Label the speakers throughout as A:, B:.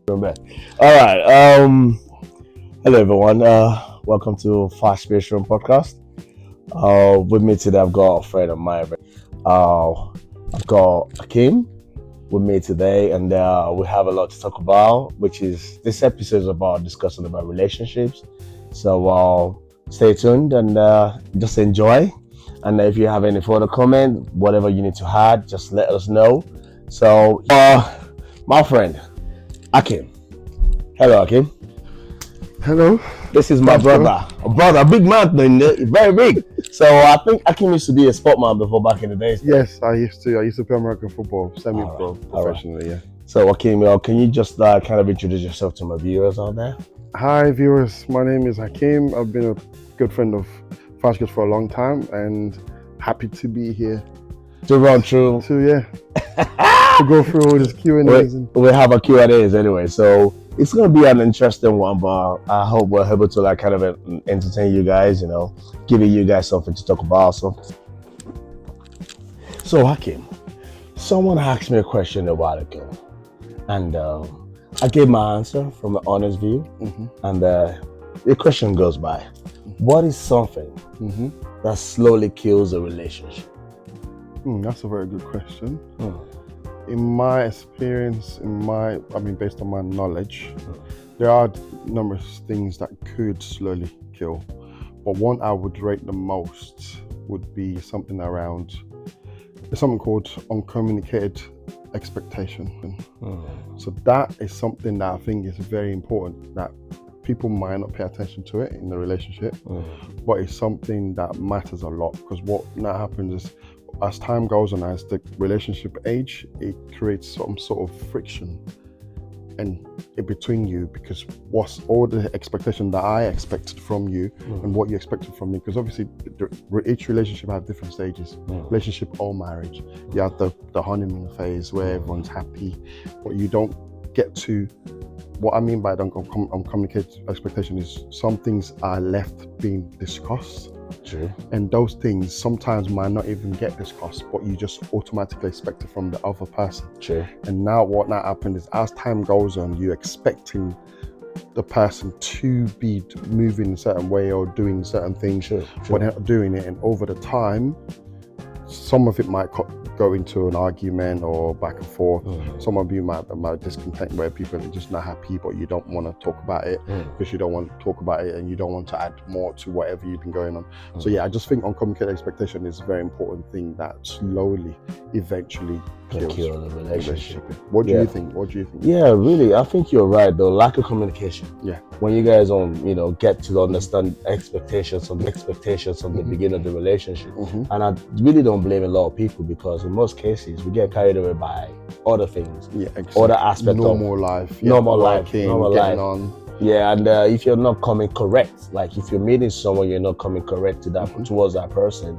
A: All right. Hello everyone. Welcome to FashSpaceRoom Podcast. With me today, I've got a friend of mine. I've got Hakky with me today, and we have a lot to talk about. Which is this episode is about discussing about relationships. So stay tuned and just enjoy. And if you have any further comment, whatever you need to add, just let us know. So, my friend Hakky. Hello, Hakky.
B: Hello.
A: This is my brother. A brother, a big man, very big. So I think Hakky used to be a sportman before back in the days.
B: Yes, I used to play American football, semi-pro, professionally. Yeah.
A: So Hakky, can you just kind of introduce yourself to my viewers out there?
B: Hi viewers, my name is Hakky. I've been a good friend of FashSpaceRoom for a long time, and happy to be here
A: to run through.
B: To go through all this Q&As.
A: We have a Q&As anyway, so it's going to be an interesting one, but I hope we're able to kind of entertain you guys, giving you guys something to talk about. So Hakky, someone asked me a question a while ago, and I gave my answer from an honest view, and the question goes by, what is something that slowly kills a relationship?
B: That's a very good question. In my experience, based on my knowledge, there are numerous things that could slowly kill. But one I would rate the most would be something called uncommunicated expectation. So that is something that I think is very important, that people might not pay attention to it in the relationship, but it's something that matters a lot, because what now happens is, as time goes on, as the relationship age, it creates some sort of friction in between you, because what's all the expectation that I expected from you and what you expected from me, because obviously each relationship has different stages, relationship or marriage. You have the honeymoon phase where everyone's happy, but you don't get to, what I mean by uncommunicated expectation is some things are left being discussed.
A: True. And
B: those things sometimes might not even get discussed, but you just automatically expect it from the other person.
A: True.
B: And now what happens is, as time goes on, you're expecting the person to be moving a certain way or doing certain things, but they're not doing it. And over the time, some of it might go into an argument or back and forth. Some of you might discontent where people are just not happy, but you don't want to talk about it because you don't want to talk about it and you don't want to add more to whatever you've been going on. So I just think uncommunicated expectation is a very important thing that slowly, eventually kills
A: the relationship.
B: What do you think?
A: Yeah, really, I think you're right though. Lack of communication.
B: Yeah.
A: When you guys get to understand expectations from the beginning of the relationship, and I really don't blame a lot of people, because in most cases we get carried away by other things, other aspects of
B: life,
A: normal life.
B: On.
A: Yeah, and if you're not coming correct, like if you're meeting someone, you're not coming correct to that towards that person,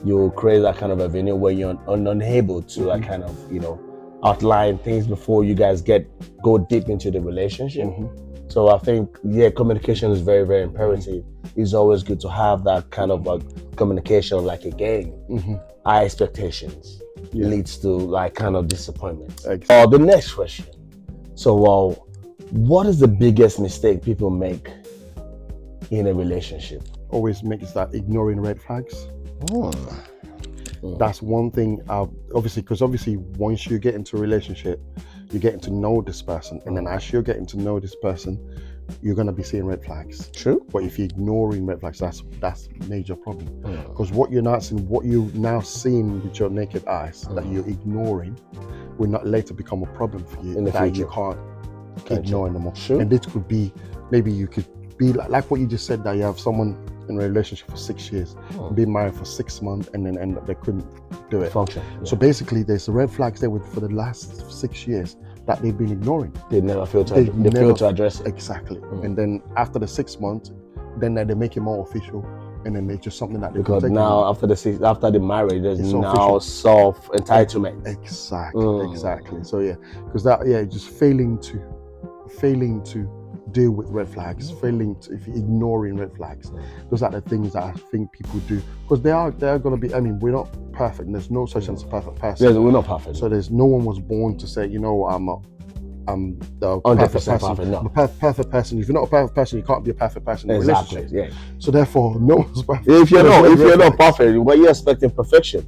A: you create that kind of avenue where you're unable to outline things before you guys go deep into the relationship. So I think communication is very, very imperative. It's always good to have that kind of communication, like a game. High expectations leads to kind of disappointment.
B: Exactly.
A: The next question. So what is the biggest mistake people make in a relationship?
B: Always makes that ignoring red flags. That's one thing, obviously once you get into a relationship, you're getting to know this person, and then as you're getting to know this person, you're going to be seeing red flags.
A: True.
B: But if you're ignoring red flags, that's a major problem, because what you're now seeing with your naked eyes that you're ignoring will not later become a problem for you
A: in the future.
B: You can't ignore anymore.
A: Sure.
B: And this could be, maybe you could be like what you just said, that you have someone in a relationship for 6 years, been married for 6 months, and then end up they couldn't do it.
A: Function.
B: So basically, there's red flags there for the last 6 years that they've been ignoring.
A: They never fail to address it.
B: Exactly. And then after the 6 months, then they make it more official, and then it's just something that they
A: because
B: can take
A: now after the marriage, there's now self entitlement.
B: Exactly. So because just failing to deal with red flags, if you're ignoring red flags. Those are the things that I think people do, because they're going to be, we're not perfect, and there's no such thing as a perfect person.
A: Yeah, we're not perfect.
B: So there's no one was born to say, the
A: 100%
B: perfect person.
A: perfect, no.
B: The perfect person. If you're not a perfect person, you can't be a perfect person in a
A: Exactly.
B: relationship.
A: Yeah.
B: So therefore, no one's perfect.
A: If you're not perfect, what you're expecting perfection?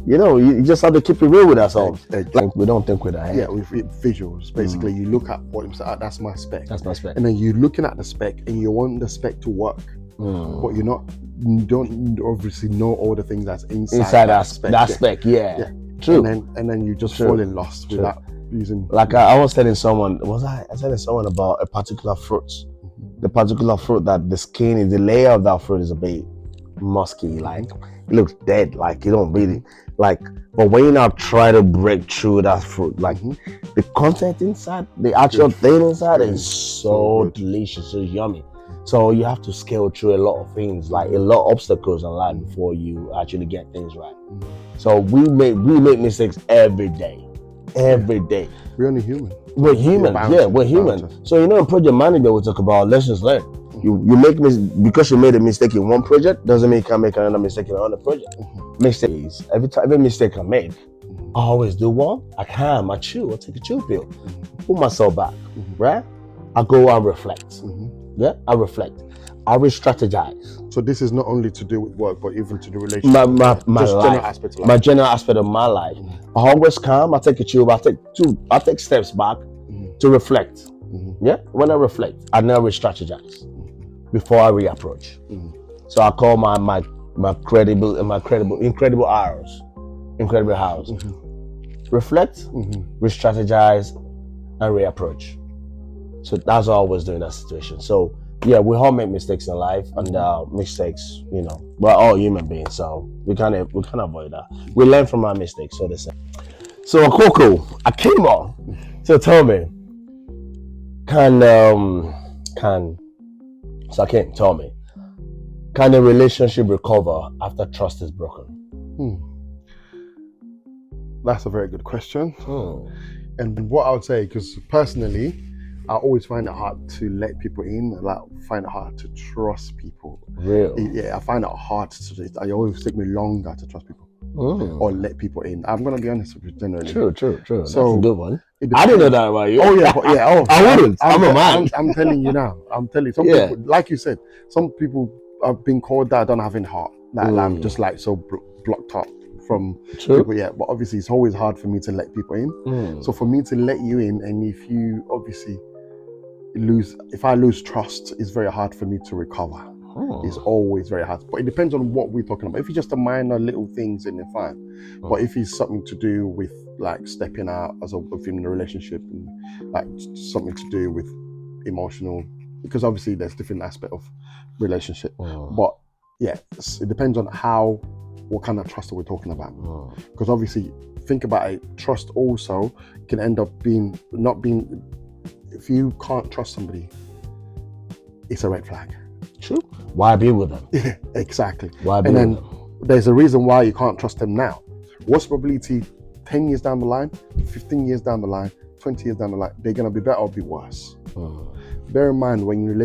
A: You just have to keep it real with ourselves. Like we don't think with our head.
B: Yeah, with visuals. Basically, you look at what that's my spec.
A: That's my spec.
B: And then you're looking at the spec, and you want the spec to work, but you don't obviously know all the things that's inside that spec.
A: That spec, yeah. True.
B: And then you just fall in lost without using.
A: Like I was telling someone, I was telling someone about a particular fruit. The particular fruit that the skin is, the layer of that fruit is a bit musky, like it looks dead, like you don't really like. But when you now try to break through that fruit, like the content inside, the actual thing inside is so delicious, so yummy. So you have to scale through a lot of things, like a lot of obstacles in life before you actually get things right. So we make mistakes every day.
B: We're only human.
A: We're human. We're human. So in project management, we talk about lessons learned. You make because you made a mistake in one project doesn't mean you can't make another mistake in another project. Mistakes. Every mistake I make, I always do one. I take a chill pill, put myself back, right? I go and reflect. Yeah, I reflect. I re-strategize.
B: So this is not only to do with work, but even to the relationship.
A: My
B: life.
A: General aspect of life. My general aspect of my life. I always calm. I take a chill. I take steps back to reflect. Yeah, when I reflect, I now re-strategize before I reapproach. So I call my incredible hours. Reflect, re-strategize, and reapproach. So that's what I always do in that situation. So yeah, we all make mistakes in life, and mistakes, we're all human beings, so we can't avoid that. We learn from our mistakes, so they say. So Coco, I came on to tell me, can a relationship recover after trust is broken?
B: That's a very good question. And what I would say, because personally, I always find it hard to let people in. I find it hard to trust people.
A: Really?
B: Yeah, I find it hard to. I always take me longer to trust people or let people in. I'm gonna be honest with you, generally.
A: True.
B: So
A: that's a good one. I didn't know that about you.
B: Oh yeah,
A: I wouldn't. I'm a man.
B: I'm telling you now. I'm telling you. Some people, like you said, some people have been called that don't have any heart. That I'm just like so blocked up from people. Yeah, but obviously it's always hard for me to let people in. So for me to let you in, and if you obviously if I lose trust, it's very hard for me to recover. It's always very hard, but it depends on what we're talking about. If it's just a minor little things, then it's fine. But if it's something to do with like stepping out within a relationship, and like something to do with emotional, because obviously there's different aspect of relationship. But yeah, it depends on what kind of trust are we talking about? Because obviously, think about it. Trust also can end up not being. If you can't trust somebody, it's a red flag.
A: True. Why be with them?
B: Yeah, exactly.
A: Why be with them?
B: There's a reason why you can't trust them now. What's the probability 10 years down the line, 15 years down the line, 20 years down the line, they're going to be better or be worse? Bear in mind, when you're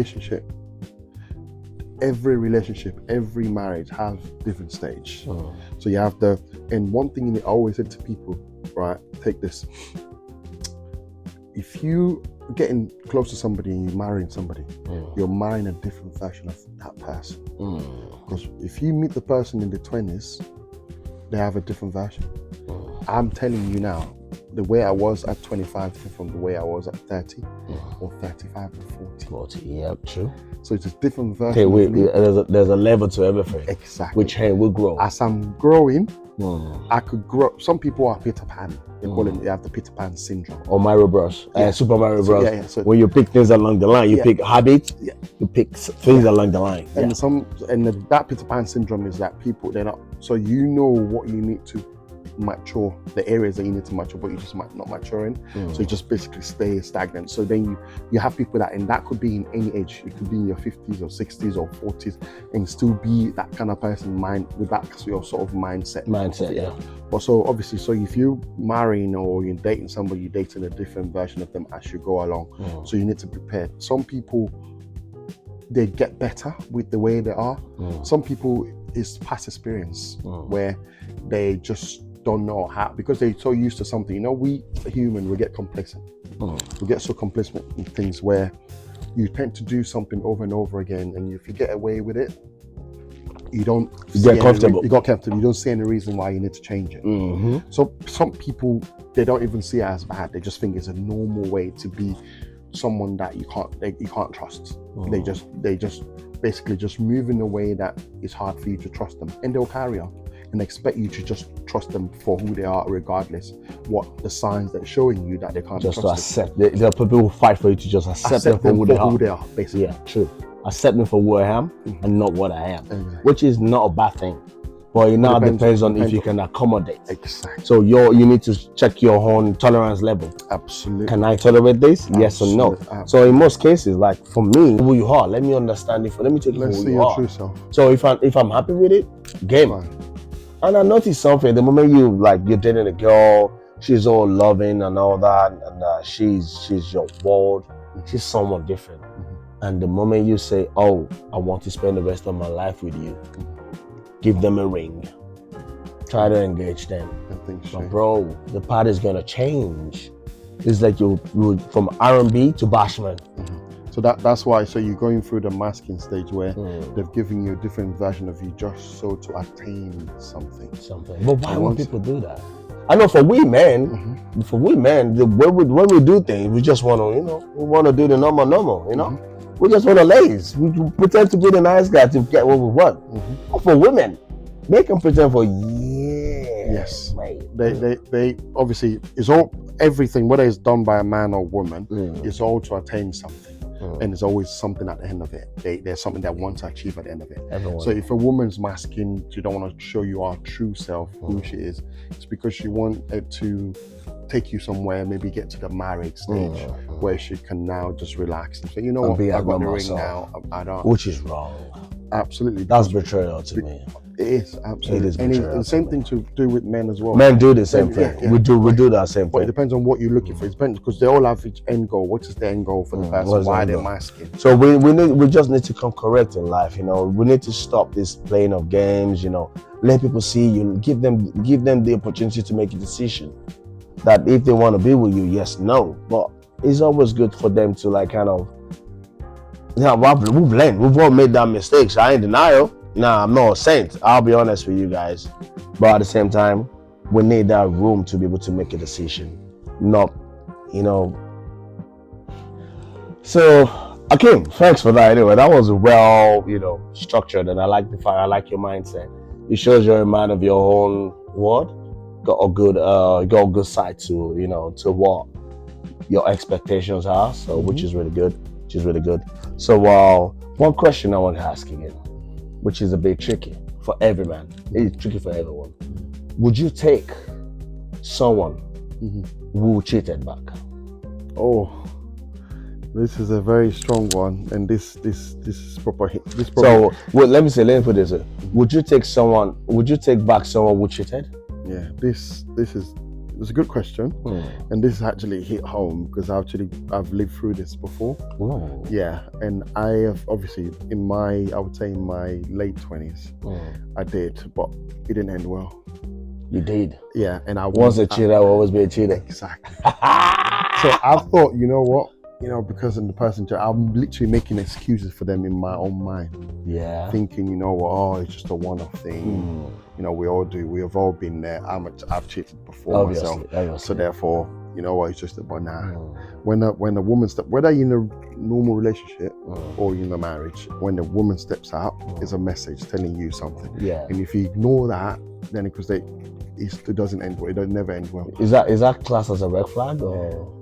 B: every relationship, every marriage has different stage. So you have and one thing I always said to people, right, take this. If you getting close to somebody and you're marrying somebody, you're marrying a different version of that person. Because if you meet the person in the 20s, they have a different version. I'm telling you now, the way I was at 25 from the way I was at 30 or 35 or 40.
A: Yeah, true.
B: So it's a different version.
A: There's a level to everything.
B: Exactly.
A: Which will grow.
B: As I'm growing, I could grow. Some people are Peter Pan. They call it. They have the Peter Pan syndrome.
A: Or Mario Bros. Super Mario Bros.
B: So
A: when you pick things along the line, you pick habits. You pick things along the line.
B: And that Peter Pan syndrome is that people they're not. So you know what you need to mature, the areas that you need to mature, but you just might not mature in. So you just basically stay stagnant. So then you have people and that could be in any age. It could be in your 50s or 60s or 40s, and still be that kind of person with that your sort of mindset.
A: Yeah.
B: But so obviously, so if you're marrying or you're dating somebody, you're dating a different version of them as you go along. So you need to prepare. Some people, they get better with the way they are. Some people, it's past experience where they just don't know how, because they're so used to something. We human, we get complacent. We get so complacent in things where you tend to do something over and over again, and if you get away with it, you
A: get comfortable.
B: You got comfortable. You don't see any reason why you need to change it. So some people, they don't even see it as bad. They just think it's a normal way to be someone that you can't trust. They just basically just move in a way that it's hard for you to trust them, and they'll carry on and expect you to just trust them for who they are, regardless what the signs they're showing you that they can't
A: just
B: trust
A: to accept. There are people who fight for you to just accept them for who they are.
B: Basically.
A: Yeah, true. Accept me for who I am and not what I am, which is not a bad thing. But it now depends on if you can accommodate.
B: Exactly.
A: So you need to check your own tolerance level.
B: Absolutely.
A: Can I tolerate this? Yes or no?
B: Absolutely.
A: So in most cases, like for me, who you are, let me understand it. Let me take
B: Let's
A: who
B: see
A: you
B: your
A: are.
B: true self.
A: So if I'm happy with it, game.
B: Fine.
A: And I noticed something. The moment you're dating a girl, she's all loving and all that, and she's your world. She's someone different. And the moment you say, "Oh, I want to spend the rest of my life with you," give them a ring. Try to engage them. But bro, the party's gonna change. It's like you from R&B to bashman.
B: So that's why. So you're going through the masking stage where they've given you a different version of you just so to attain something.
A: But why would people do that? I know for we men, when we do things, we just want to, do the normal, We just want to laze. We pretend to be the nice guy to get what we want. But for women, they can pretend for years.
B: Yes. They obviously, it's all, everything, whether it's done by a man or woman, it's all to attain something. And there's always something at the end of it. There's something they want to achieve at the end of it. So if a woman's masking, she don't want to show you our true self, who she is, it's because she wants it to take you somewhere, maybe get to the marriage stage where she can now just relax and say, you know what, I've got the ring now. I don't.
A: Which is wrong.
B: Absolutely.
A: That's betrayal to me.
B: It is, absolutely.
A: It is betrayal.
B: And the same thing to do with men as well.
A: Men do the same thing. Yeah. We do that same
B: But
A: thing.
B: it depends on what you're looking for. It depends, because they all have each end goal. What is the end goal for the person? Why they're masking?
A: So we just need to come correct in life. We need to stop this playing of games. Let people see you. Give them the opportunity to make a decision. That if they want to be with you, yes, no. But it's always good for them to we've learned. We've all made that mistake. So I ain't denial. Nah, I'm not a saint. I'll be honest with you guys. But at the same time, we need that room to be able to make a decision. Not, So, Hakim, thanks for that. Anyway, that was well, structured, and I like your mindset. It shows you're a man of your own word. Got a good side to, to what your expectations are. So, which is really good. So, one question I want to ask again, which is a bit tricky for every man. It's tricky for everyone. Would you take someone who cheated back?
B: Oh, this is a very strong one, and this is proper.
A: So let me put this way. Would you take back someone who cheated?
B: Yeah, this is a good question, and this actually hit home because I've lived through this before.
A: Whoa.
B: Yeah, and I have obviously in my late 20s, I did, but it didn't end well.
A: You did?
B: Yeah, and
A: once a cheater will always be a cheater.
B: Exactly. So I thought, you know what? Because of the person, I'm literally making excuses for them in my own mind.
A: Yeah.
B: Thinking, it's just a one-off thing. We all do. We have all been there. I've cheated before myself. So therefore, it's just a one. Nah. When a woman whether you're in a normal relationship or in a marriage, when the woman steps out, it's a message telling you something.
A: Yeah.
B: And if you ignore that, then because it doesn't end well. It never end well.
A: Is that classed as a red flag or?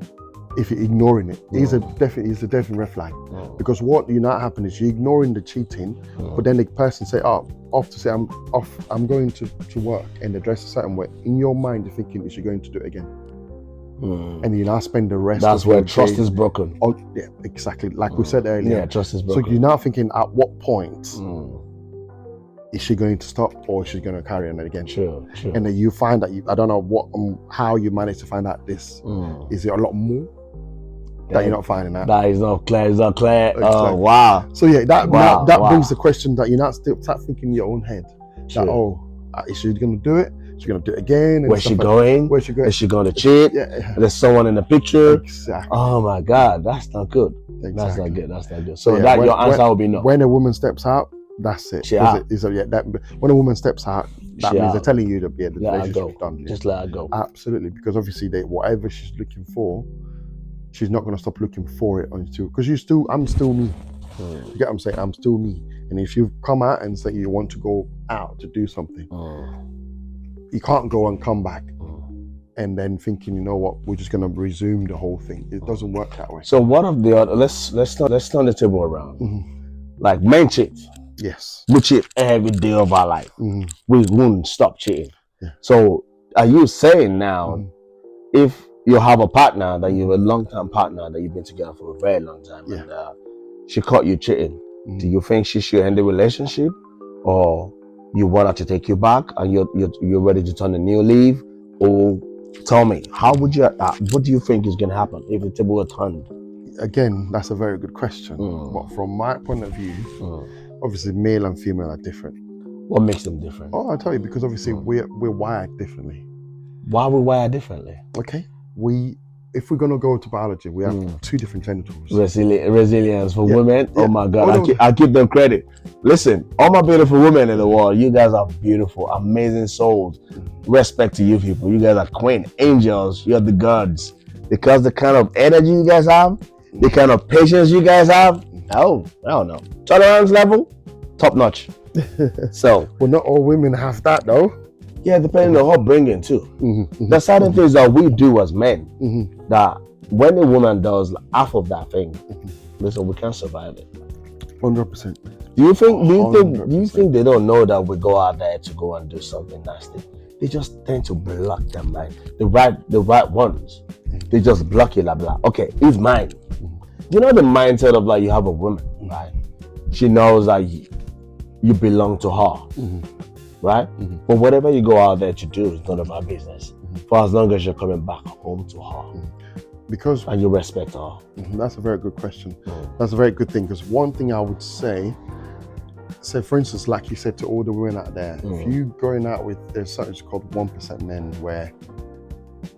B: If you're ignoring it, it's a definite red flag. Because what not happen is you're ignoring the cheating, but then the person say, I'm going to work, and they dress a certain way. In your mind, you're thinking, is she going to do it again? And you now spend the rest
A: That's
B: of
A: where
B: your
A: trust
B: day,
A: is broken.
B: Oh, yeah, exactly. Like we said earlier.
A: Yeah, trust is broken.
B: So you're now thinking, at what point is she going to stop, or is she going to carry on it again?
A: True.
B: And then you find that I don't know how you managed to find out this. Is there a lot more that you're not finding out?
A: That is not clear. It's not clear.
B: Exactly.
A: Oh, wow.
B: So yeah, that brings the question that you're not still start thinking in your own head. That, is she going to do it? She's gonna do it again.
A: Where's she going?
B: Where's she going?
A: Is she going to cheat?
B: Yeah.
A: There's someone in the picture.
B: Exactly.
A: Oh my God, that's not good.
B: Exactly.
A: That's not good. That's not good. So
B: yeah,
A: your answer will be no.
B: When a woman steps out, that's it.
A: She out.
B: When a woman steps out, that means they're telling you that the relationship's done. Yeah.
A: Just let her go.
B: Absolutely, because obviously whatever she's looking for, she's not going to stop looking for it until, because I'm still me. You get what I'm saying? I'm still me. And if you come out and say you want to go out to do something, you can't go and come back and then thinking, you know what, we're just going to resume the whole thing. It doesn't work that way.
A: So what of the other? Let's turn the table around. Like men cheat.
B: Yes.
A: We cheat every day of our life. We won't stop cheating.
B: Yeah.
A: So are you saying now, if you have a partner that you have a long-term partner that you've been together for a very long time, and she caught you cheating, do you think she should end the relationship, or you want her to take you back and you're ready to turn a new leaf? Or tell me, how would you? What do you think is going to happen if the table were turned?
B: Again, that's a very good question. But from my point of view, obviously male and female are different.
A: What makes them different?
B: Oh, I'll tell you, because obviously we're wired differently.
A: Why are we wired differently?
B: Okay, if we're gonna go to biology, we have two different genitals.
A: Resilience for women. Yeah. Oh my God, I give them credit. Listen, all my beautiful women in the world, you guys are beautiful, amazing souls. Respect to you people. You guys are queen angels. You're the gods. Because the kind of energy you guys have, the kind of patience you guys have, oh, I don't know. Tolerance level, top notch. So,
B: well, not all women have that though.
A: Yeah, depending on her bringing too. There's certain things that we do as men that when a woman does half of that thing, listen, we can't survive it.
B: 100%.
A: Do you think they don't know that we go out there to go and do something nasty? They just tend to block their mind. The right ones. They just block it, like, okay, it's mine. You know the mindset of like, you have a woman, right? She knows that you belong to her, right? But whatever you go out there to do is none of our business. For as long as you're coming back home to her, and you respect her.
B: That's a very good question. That's a very good thing, because one thing I would say, for instance, like you said to all the women out there, if you going out with, there's something called 1% men, where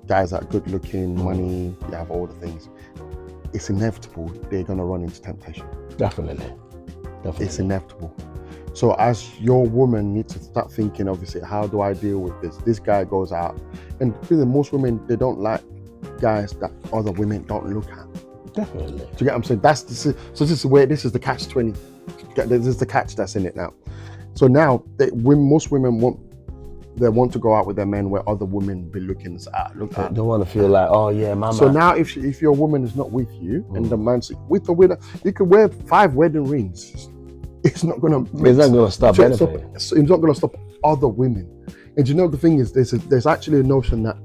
B: guys that are good looking, money, you have all the things, it's inevitable they're going to run into temptation.
A: Definitely.
B: It's inevitable. So as your woman needs to start thinking, obviously, how do I deal with this? This guy goes out, and really, most women, they don't like guys that other women don't look at.
A: Definitely.
B: Do you get what I'm saying? This is the catch-20. This is the catch that's in it now. So now, most women want to go out with their men where other women be looking at.
A: They want to feel like, oh yeah, mama.
B: So now, if your woman is not with you, and the man's with the winner, you could wear 5 wedding rings. It's not gonna
A: stop anything.
B: So it's not gonna stop other women. And you know the thing is, there's actually a notion that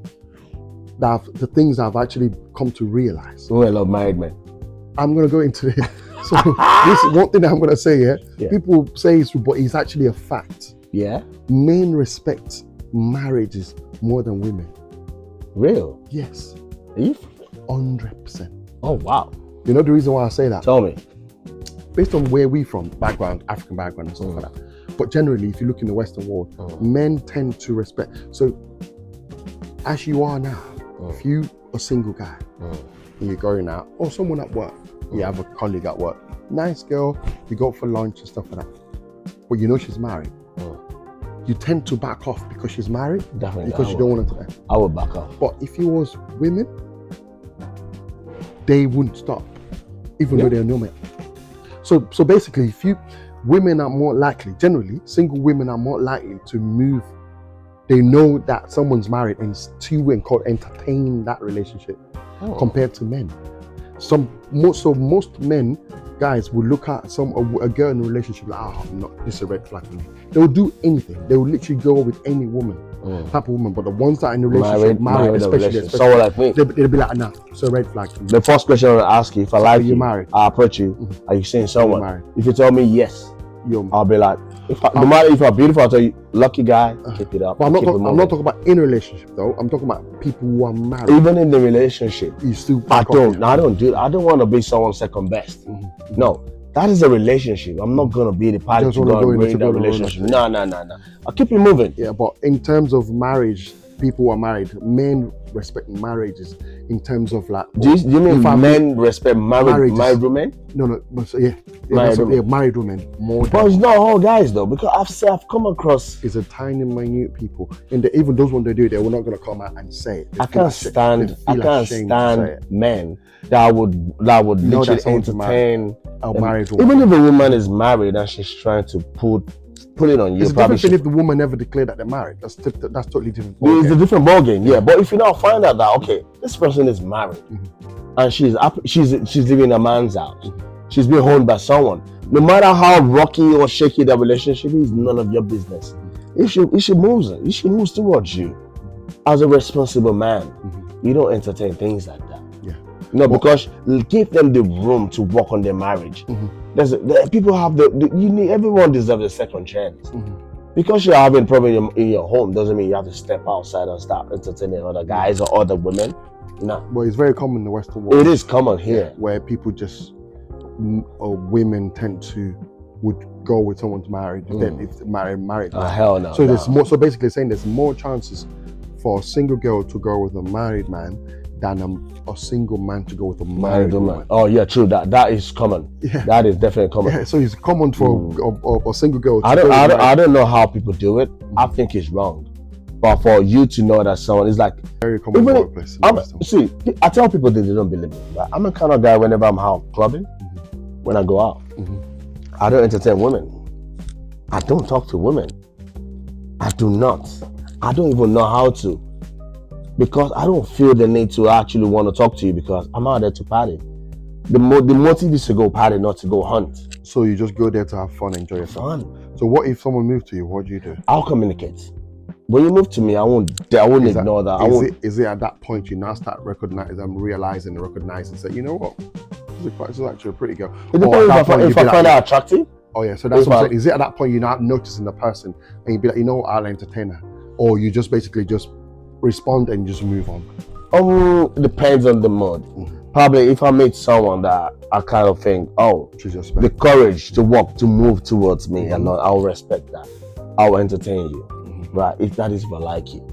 B: the things I've actually come to realize.
A: Oh, I love married men.
B: I'm gonna go into it. So this is one thing that I'm gonna say here. Yeah. People say it's true, but it's actually a fact.
A: Yeah.
B: Men respect marriages more than women.
A: Real?
B: Yes.
A: Are you?
B: 100%.
A: Oh wow.
B: You know the reason why I say that?
A: Tell me.
B: Based on where we from, background, African background and stuff like that. But generally, if you look in the Western world, men tend to respect. So as you are now, if you a single guy and you're going out, or someone at work, you have a colleague at work, nice girl, you go for lunch and stuff like that, but you know she's married, you tend to back off because she's married.
A: Definitely.
B: Because you don't want her to.
A: I would back off.
B: But if it was women, they wouldn't stop, even though they're no men. So basically, women are more likely, generally, single women are more likely to move. They know that someone's married and to entertain that relationship compared to men. Most men, guys, will look at a girl in a relationship like, this is a red flag for me. They will do anything. They will literally go with any woman, type of woman. But the ones that are in a relationship, married especially,
A: someone like me,
B: they'll be like, nah, it's a red flag for me.
A: The first question I will ask you, if I like you,
B: married?
A: I approach you, are you seeing someone?
B: Married?
A: If you tell me yes, I'll be like, no matter if you're beautiful, I'll tell you, lucky guy, keep it up.
B: But I'm not talking about in a relationship though. I'm talking about people who are married.
A: Even in the relationship,
B: you still.
A: I don't want to be someone's second best. No, That is a relationship. I'm not gonna be the party
B: Just
A: to
B: wanna
A: go
B: go
A: and
B: into
A: ruin that
B: the
A: relationship.
B: relationship.
A: No. I'll keep it moving.
B: Yeah, but in terms of marriage, people who are married, men respect marriages in terms of like.
A: Do you mean men respect married women?
B: No. But so,
A: Married
B: women more.
A: But it's not all guys though, because I've come across.
B: It's a tiny, minute people, and even those when they do it, they're not gonna come out and say it.
A: I can't stand men that would literally entertain
B: a married woman.
A: Even if a woman is married and she's trying to put it on you.
B: It's a different thing if the woman never declared that they're married. That's totally different.
A: It's a different ballgame, yeah. But if you now find out that okay, this person is married and she's living in a man's house, she's being owned by someone. No matter how rocky or shaky that relationship is, none of your business. If she moves towards you as a responsible man, you don't entertain things like that.
B: Yeah.
A: No, because give them the room to work on their marriage. People have everyone deserves a second chance. Because you're having a problem in your home doesn't mean you have to step outside and start entertaining other guys or other women. No.
B: But it's very common in the Western world.
A: It is common here.
B: Where people just, or women would go with someone's married than if married.
A: Hell no.
B: So there's more. So basically saying there's more chances for a single girl to go with a married man than a single man to go with a married woman.
A: Oh yeah, true. That is common. Yeah. That is definitely common.
B: Yeah, so it's common for a single girl to
A: I don't know how people do it. I think it's wrong. But for you to know that someone is like
B: very common workplace.
A: See, I tell people that they don't believe me. But I'm the kind of guy whenever I'm out clubbing, when I go out, I don't entertain women. I don't talk to women. I do not. I don't even know how to. Because I don't feel the need to actually want to talk to you because I'm out there to party. The motive is to go party, not to go hunt.
B: So you just go there to have fun, enjoy yourself. So what if someone moves to you? What do you do?
A: I'll communicate. When you move to me, I won't ignore that.
B: Is it at that point you now start realizing and say, you know what? This is actually a pretty girl.
A: It depends if I find her attractive.
B: Oh yeah, so that's what I'm saying. Is it at that point you're not noticing the person and you be like, you know what, I'll entertain her? Or you just basically just respond and just move on?
A: It depends on the mood. Probably if I meet someone that I kind of think, the courage to move towards me, and I'll respect that. I'll entertain you, right? If that is if I like you.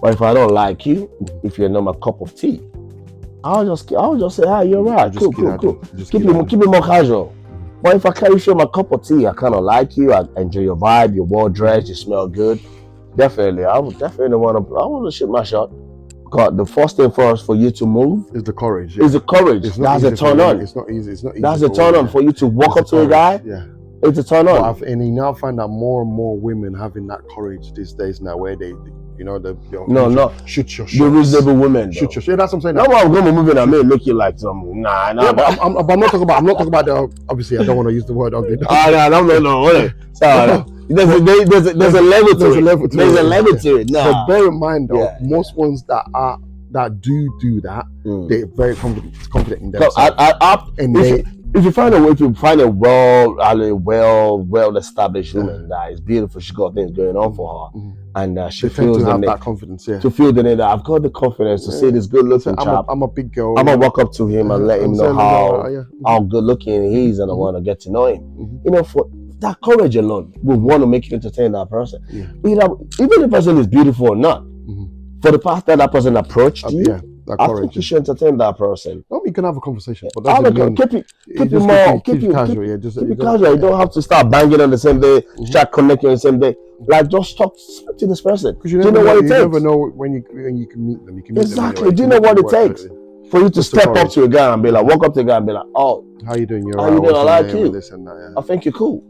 A: But if I don't like you, if you're not my cup of tea, I'll just say, hi, you're right, cool. Keep it more casual. But if you're my cup of tea, I kind of like you, I enjoy your vibe, you're well dressed, you smell good. Definitely, I would definitely want to shoot my shot. God, the first thing for you to move
B: is the courage.
A: Is the courage. That's a turn on.
B: It's not easy.
A: That's a turn on for you to walk up to a guy.
B: Yeah,
A: it's a turn on.
B: And you now find that more and more women having that courage these days now, where they shoot your shots.
A: The reasonable women.
B: Shoot your shots. Yeah, that's what I'm saying.
A: That's why I'm going to move in and make looking like some. Nah.
B: Yeah, but I'm not talking about the. Obviously, I don't want to use the word ugly.
A: No. Sorry. There's a level to it. There's a level to it.
B: So bear in mind though, most ones that do that, they're very confident in themselves.
A: If you find a well established woman that is beautiful, she's got things going on for her, and she feels
B: to have that confidence. Yeah.
A: To feel the need that I've got the confidence to see this good looking chap.
B: I'm a big girl.
A: I'm gonna walk up to him and let him know how good looking he is, and I want to get to know him. You know, for that courage alone will want to make you entertain that person. Yeah. Even if the person is beautiful or not, for the past that person approached you, I think you should entertain that person.
B: No, you can have a conversation, but
A: keep it casual. You don't have to start banging on the same day, start connecting on the same day. Like, just speak to this person.
B: Because you never know what it takes. You never know when you can meet them.
A: Exactly. Do you know what it takes for you to step up to a guy and be like, walk up to a guy and be like, oh,
B: how you doing?
A: How you doing? I like you.
B: This and that,
A: I think you're cool.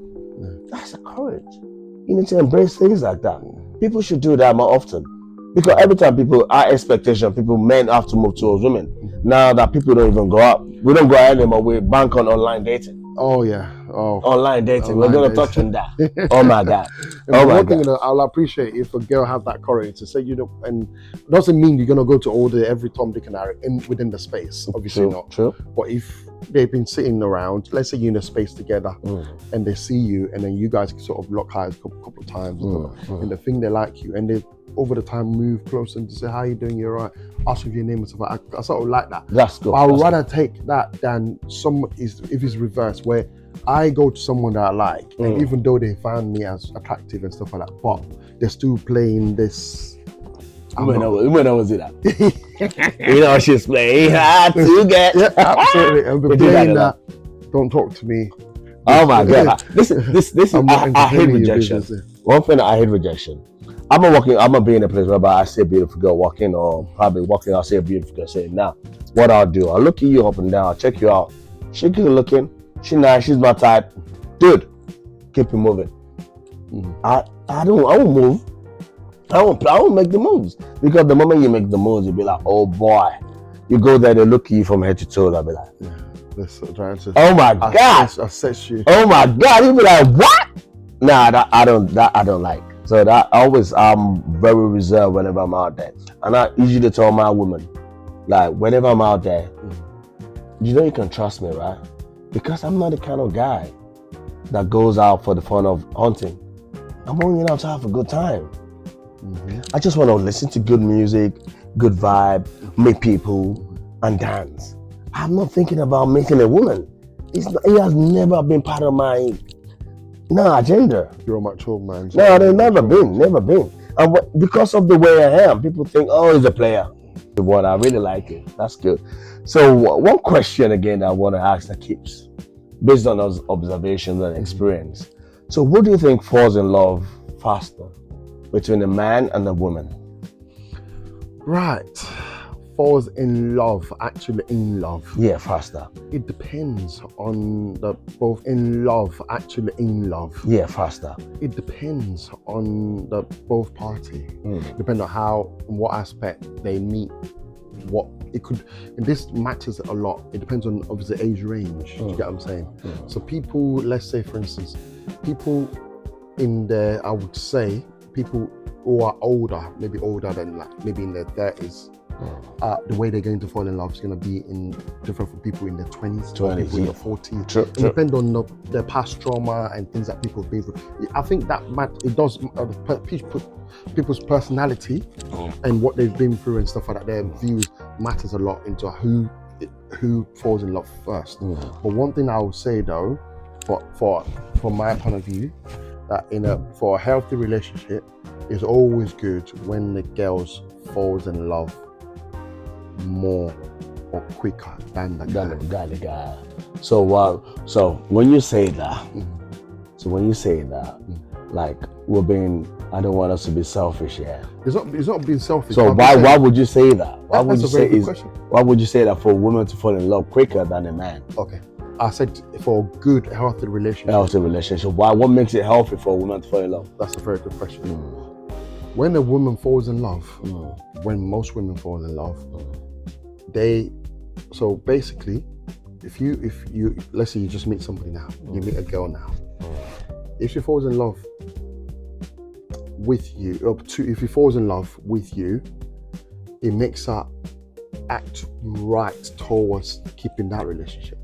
A: That's a courage. You need to embrace things like that. People should do that more often. Because every time men have to move towards women. Now that people don't even go out. We don't go out anymore. We bank on online dating.
B: Oh yeah.
A: Online dating. We're going to touch on that. Oh my God.
B: One thing I'll appreciate if a girl have that courage to say, and it doesn't mean you're going to go to every Tom, Dick and Harry within the space. Obviously not.
A: True.
B: But if they've been sitting around, let's say you're in a space together and they see you and then you guys sort of lock eyes a couple of times and they think they like you and they over the time move closer and to say, how you doing, you're right, ask for your name and stuff like that. I sort of like that.
A: That's good.
B: I would rather take that than if it's reversed where I go to someone that I like, and even though they find me as attractive and stuff like that, but they're still playing this.
A: When I was that. You know, she's playing hard to get.
B: Yeah, absolutely. And we're playing that. Don't talk to me.
A: Oh my God! This is. I hate rejection. One thing I hate rejection. I'm gonna be in a place where I see a beautiful girl walking, or probably walking. I'll see a beautiful girl saying, "Now, what I'll do? I'll look at you up and down. I'll check you out. She good looking. She nice. She's my type. Dude, keep it moving. I won't move. I won't make the moves, because the moment you make the moves, you'll be like, oh boy. You go there, they look at you from head to toe. They'll be like, oh my God,
B: assess you.
A: Oh my God, you'll be like, what? Nah, I don't like. So that I'm very reserved whenever I'm out there, and I usually tell my women, like, whenever I'm out there, you know you can trust me, right? Because I'm not the kind of guy that goes out for the fun of hunting. I'm only out to have a good time. I just want to listen to good music, good vibe, meet people, and dance. I'm not thinking about meeting a woman. It has never been part of my agenda.
B: You're a mature man.
A: No, they've never been. And because of the way I am, people think, oh, he's a player. What I really like it. That's good. So one question again that I want to ask that keeps, based on those observations and experience. So who do you think falls in love faster between a man and a woman?
B: Right. Falls in love, actually in love.
A: Yeah, faster.
B: It depends on the both in love, actually in love.
A: Yeah, faster.
B: It depends on the both party. Depending on how, in what aspect they meet, what it could, and this matters a lot. It depends on obviously age range. Do you get what I'm saying? So people, let's say for instance, people in their, I would say, people who are older, maybe older than like maybe in their 30s, the way they're going to fall in love is going to be different from people in their 20s, or people in their 40s.
A: True.
B: It depends on their past trauma and things that people have been through. I think that it does people's personality and what they've been through and stuff like that. Their views matters a lot into who falls in love first. But one thing I will say though, from my point of view, that for a healthy relationship, it's always good when the girls falls in love more or quicker than the guy. So when you say that, like we're being, I don't want us to be selfish here. It's not being selfish.
A: So why would you say that? Why would you say that for a woman to fall in love quicker than a man?
B: Okay. I said for a good, healthy relationship.
A: What makes it healthy for a woman to fall in love?
B: That's a very good question. When a woman falls in love, when most women fall in love, so basically, if you let's say you just meet somebody now, you meet a girl now, if she falls in love with you, if she falls in love with you, it makes her act right towards keeping that relationship.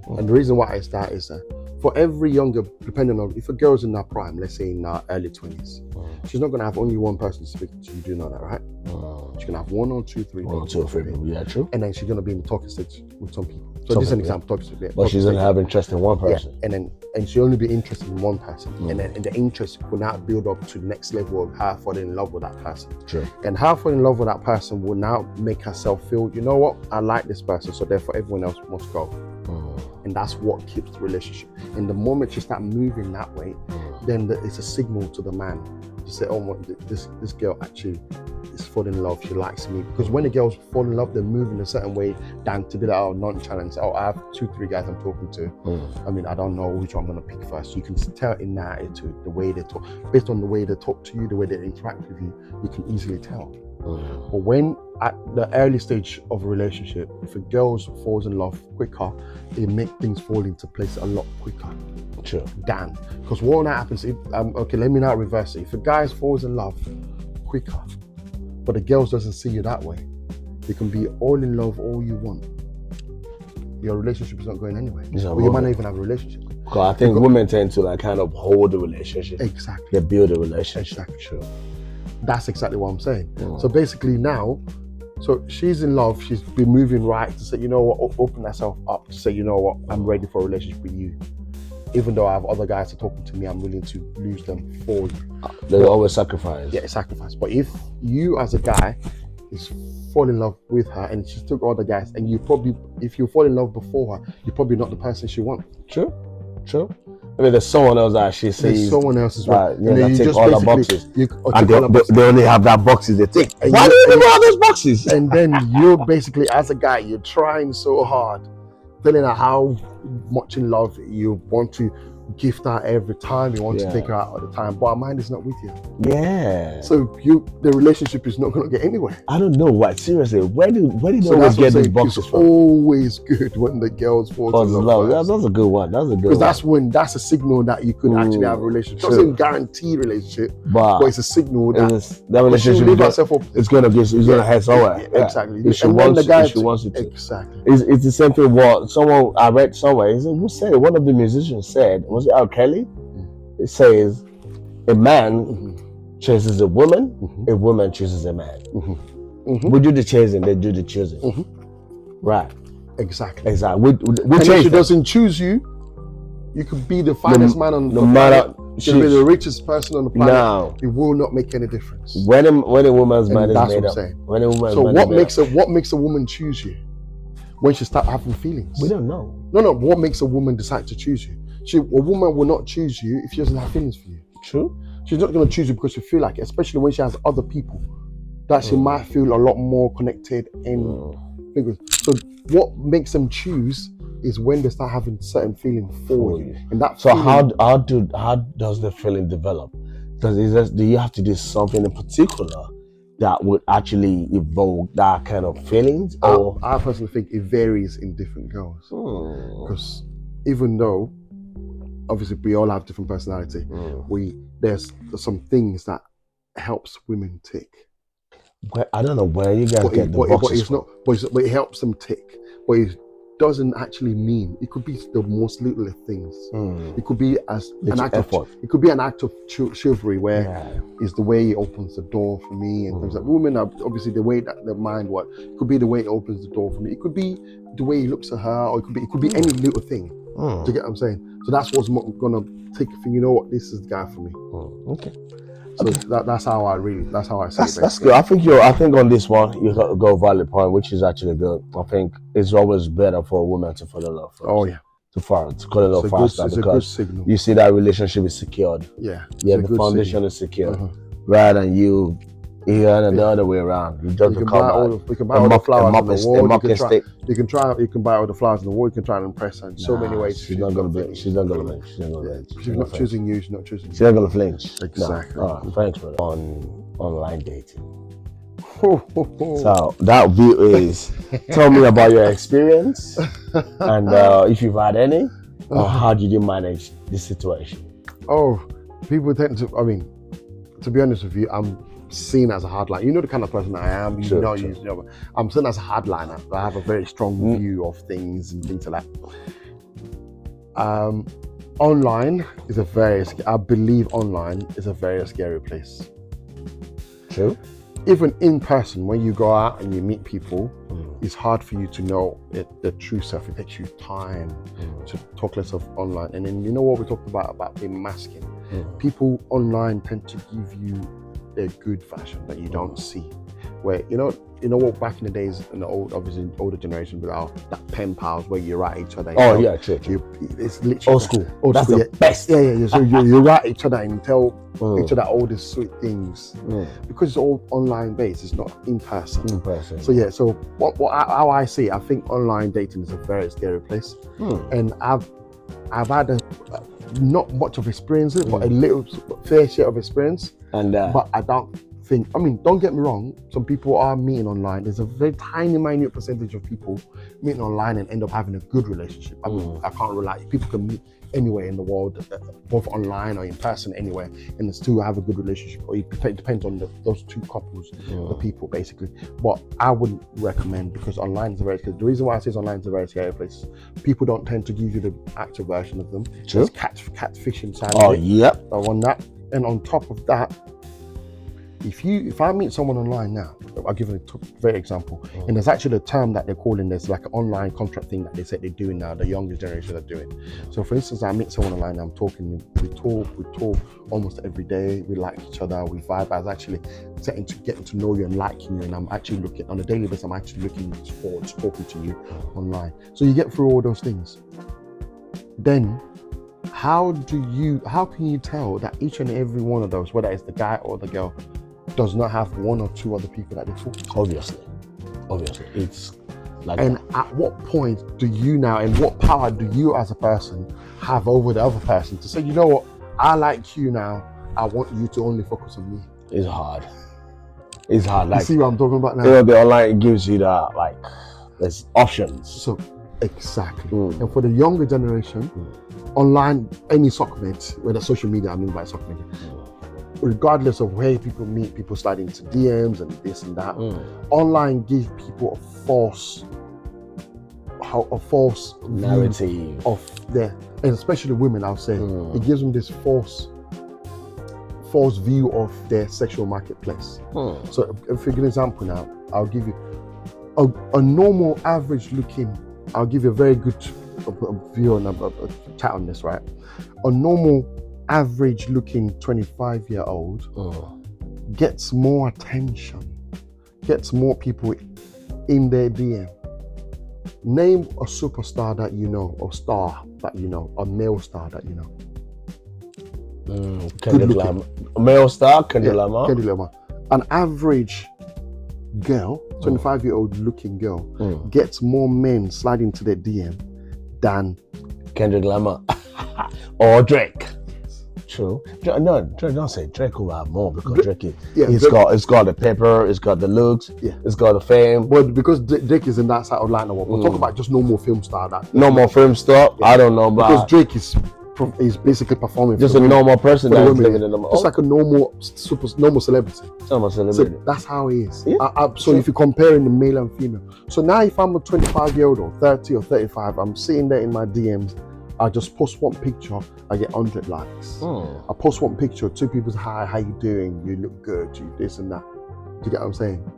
B: And the reason why it's that is that for every younger, depending on if a girl's in her prime, let's say in her early 20s, she's not going to have only one person to speak to. You do know that, right? She's going to have one or two, three people. Yeah, true. And then she's going to be in the talking stage with some people. So this is an example, talking stage.
A: But she's going to have interest in one person.
B: Yeah, and she'll only be interested in one person. And then the interest will now build up to the next level of her falling in love with that person.
A: True.
B: And her falling in love with that person will now make herself feel, you know what, I like this person, so therefore everyone else must go. And that's what keeps the relationship. And the moment you start moving that way, then it's a signal to the man to say, oh, this girl actually is falling in love. She likes me. Because when the girls fall in love, they're moving a certain way than to be like, oh, non-challenge. Oh, I have 2-3 guys I'm talking to. I mean, I don't know which one I'm going to pick first. So you can tell in that attitude, the way they talk, based on the way they talk to you, the way they interact with you, you can easily tell. But when at the early stage of a relationship, if a girl falls in love quicker, it makes things fall into place a lot quicker.
A: Sure.
B: Because what happens if okay, let me now reverse it. If a guy falls in love quicker, but the girl doesn't see you that way, you can be all in love all you want. Your relationship is not going anywhere. Or you might not even have a relationship.
A: Because I think women tend to like kind of hold the relationship.
B: Exactly.
A: They build a relationship.
B: Exactly. Sure. That's exactly what I'm saying. So basically now, so she's in love, she's been moving right to say, you know what, open herself up to say, you know what, I'm ready for a relationship with you. even though I have other guys are talking to me, I'm willing to lose them for you.
A: They always sacrifice.
B: Yeah, sacrifice. But if you as a guy is fall in love with her and she's took other guys, and if you fall in love before her, you're probably not the person she wants.
A: True. I mean, there's someone else that she sees.
B: There's someone else as well.
A: They take all the boxes. And
B: boxes.
A: they only have that boxes they take.
B: And
A: Why do you have all those boxes?
B: And then you're basically, as a guy, you're trying so hard, telling her how much in love you want to gift her every time, you want to take her out all the time, but her mind is not with you.
A: Yeah.
B: So the relationship is not going to get anywhere.
A: I don't know what. Seriously, where do they always get these boxes
B: it's
A: from?
B: Always good when the girls fall in love.
A: That's a good one.
B: Because that's a signal that you could actually have a relationship. It doesn't guarantee relationship, but it's a signal that
A: relationship it's gonna head somewhere.
B: Yeah, exactly.
A: If she wants it to.
B: Exactly.
A: It's the same thing. What I read somewhere. Who said it? One of the musicians said. Was it R. Kelly? It says a man chases a woman, a woman chooses a man. We do the chasing, they do the choosing. Right.
B: Exactly.
A: We
B: if she doesn't choose you, you could be the finest man on the planet. You could be the richest person on the planet. No. It will not make any difference.
A: When a woman's mind is made up.
B: What makes a woman choose you? When she start having feelings.
A: We don't know.
B: No. What makes a woman decide to choose you? A woman will not choose you if she doesn't have feelings for you.
A: True.
B: She's not going to choose you because she feel like it, especially when she has other people that she might feel a lot more connected in. So what makes them choose is when they start having certain feeling for you. And that.
A: So how does the feeling develop? Do you have to do something in particular that would actually evoke that kind of feelings? Or
B: I personally think it varies in different girls. Because even though obviously we all have different personality, there's some things that helps women tick.
A: I don't know where you guys get the boxes from.
B: But it helps them tick. But it doesn't actually mean, it could be the most little an act of effort. It could be an act of chivalry where it's the way it opens the door for me and things like women are obviously the way that their mind works. It could be the way it opens the door for me. It could be the way he looks at her, or it could be any little thing. Do you get what I'm saying? So that's what's gonna take a thing. You know what? This is the guy for me.
A: Okay.
B: So that's how I see it.
A: That's good. I think on this one you got to go valid point, which is actually good. I think it's always better for a woman to fall in love first.
B: Oh yeah.
A: To fall in love faster,
B: it's a good signal.
A: You see that relationship is secured.
B: Yeah.
A: The foundation is secured. Rather than you and the other way around. You can buy all the flowers on the wall. You can buy all the flowers on the wall. You can try and impress her in so many ways. She's not gonna flinch. She's not
B: choosing you. She's not choosing you.
A: She's not gonna flinch.
B: Exactly.
A: No. Thanks, brother. On online dating. So that view is. Tell me about your experience, and if you've had any, or how did you manage this situation?
B: Oh, people tend to. I mean, to be honest with you, I'm seen as a hardliner. You know the kind of person I am. I'm seen as a hardliner. I have a very strong view of things and things like that. Online is I believe online is a very scary place.
A: True.
B: Even in person, when you go out and you meet people, it's hard for you to know the true self. It takes you time to talk less of online. And then you know what we talked about being masking. People online tend to give you a good fashion that you don't see. Where you know what, back in the days, in the older generation, without that pen pals where you write each other.
A: True.
B: It's literally
A: old school. That's the best.
B: Yeah. So you write each other and tell each other all the sweet things because it's all online based. It's not in person. So how I see it, I think online dating is a very scary place, and I've had not much of experience, but a little fair share of experience. But I don't think, don't get me wrong, some people are meeting online. There's a very tiny, minute percentage of people meeting online and end up having a good relationship. I can't rely. People can meet anywhere in the world, both online or in person, anywhere, and still have a good relationship. Or it depends on those two couples, the people, basically. But I wouldn't recommend, because online is a very scary. The reason why I say online is a very scary place, people don't tend to give you the actual version of them.
A: True.
B: There's catfishing side.
A: Yep.
B: I want that. And on top of that, if I meet someone online now, I'll give you a great example. And there's actually a term that they're calling this, like an online contract thing that they said they're doing now, the younger generation are doing. So for instance, I meet someone online, I'm talking, we talk almost every day, we like each other, we vibe. I was actually getting to know you and liking you, and I'm actually looking on a daily basis, I'm actually looking forward to talking to you online. So you get through all those things. Then how can you tell that each and every one of those, whether it's the guy or the girl, does not have one or two other people that they talk to?
A: Obviously. It's like
B: and
A: that.
B: At what point do you now, and what power do you as a person have over the other person to say, you know what, I like you now, I want you to only focus on me?
A: It's hard. Like,
B: you see what I'm talking about now?
A: You know, the online gives you that, like, there's options.
B: So exactly. And for the younger generation, online, any sockmate, whether social media, I mean by sockmate, regardless of where people meet, people slide into DMs and this and that, online gives people a false
A: narrative
B: of their, and especially women, I'll say, it gives them this false view of their sexual marketplace. So for an example now, I'll give you a normal average looking, I'll give you a very good view on a chat on this, right? A normal average looking 25-year-old gets more attention, gets more people in their DM. Name a superstar that you know, or star that you know, a male star that you know.
A: Kendrick Lamar. Male star, Kendrick Lamar.
B: Kendrick Lamar. An average girl, 25-year-old looking girl, gets more men sliding to their DM than
A: Kendrick Lamar or Drake. True. No, don't say Drake will have more, because Drake is, it's got the pepper, it's got the looks, it's got the fame.
B: But because Drake is in that side of line, we'll talk about just normal film star.
A: Normal film star. I don't know, but
B: because Drake is basically performing
A: just a normal person that's living in the
B: just like a normal celebrity.
A: Normal celebrity.
B: So that's how he is.
A: Yeah.
B: So if you're comparing the male and female, so now if I'm a 25-year-old or 30 or 35, I'm sitting there in my DMs, I just post one picture, I get 100 likes. I post one picture, two people say, hi, how you doing? You look good, you this and that. Do you get what I'm saying?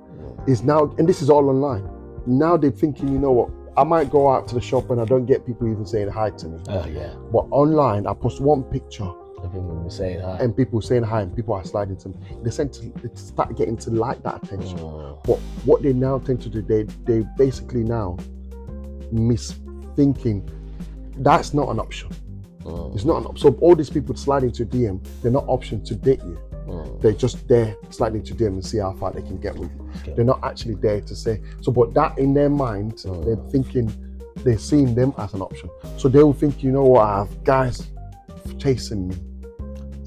B: It's now, and this is all online. Now they're thinking, you know what, I might go out to the shop and I don't get people even saying hi to me. But online, I post one picture
A: and people will be saying hi.
B: And people saying hi, and people are sliding to me. They start getting to like that attention. But what they now tend to do, they basically now misthinking that's not an option. It's not an option. So all these people sliding to DM, they're not option to date you. They're just there sliding to DM and see how far they can get with you. They're not actually there to say. So, but that in their mind, they're thinking, they're seeing them as an option. So they will think, you know what, I have guys chasing me.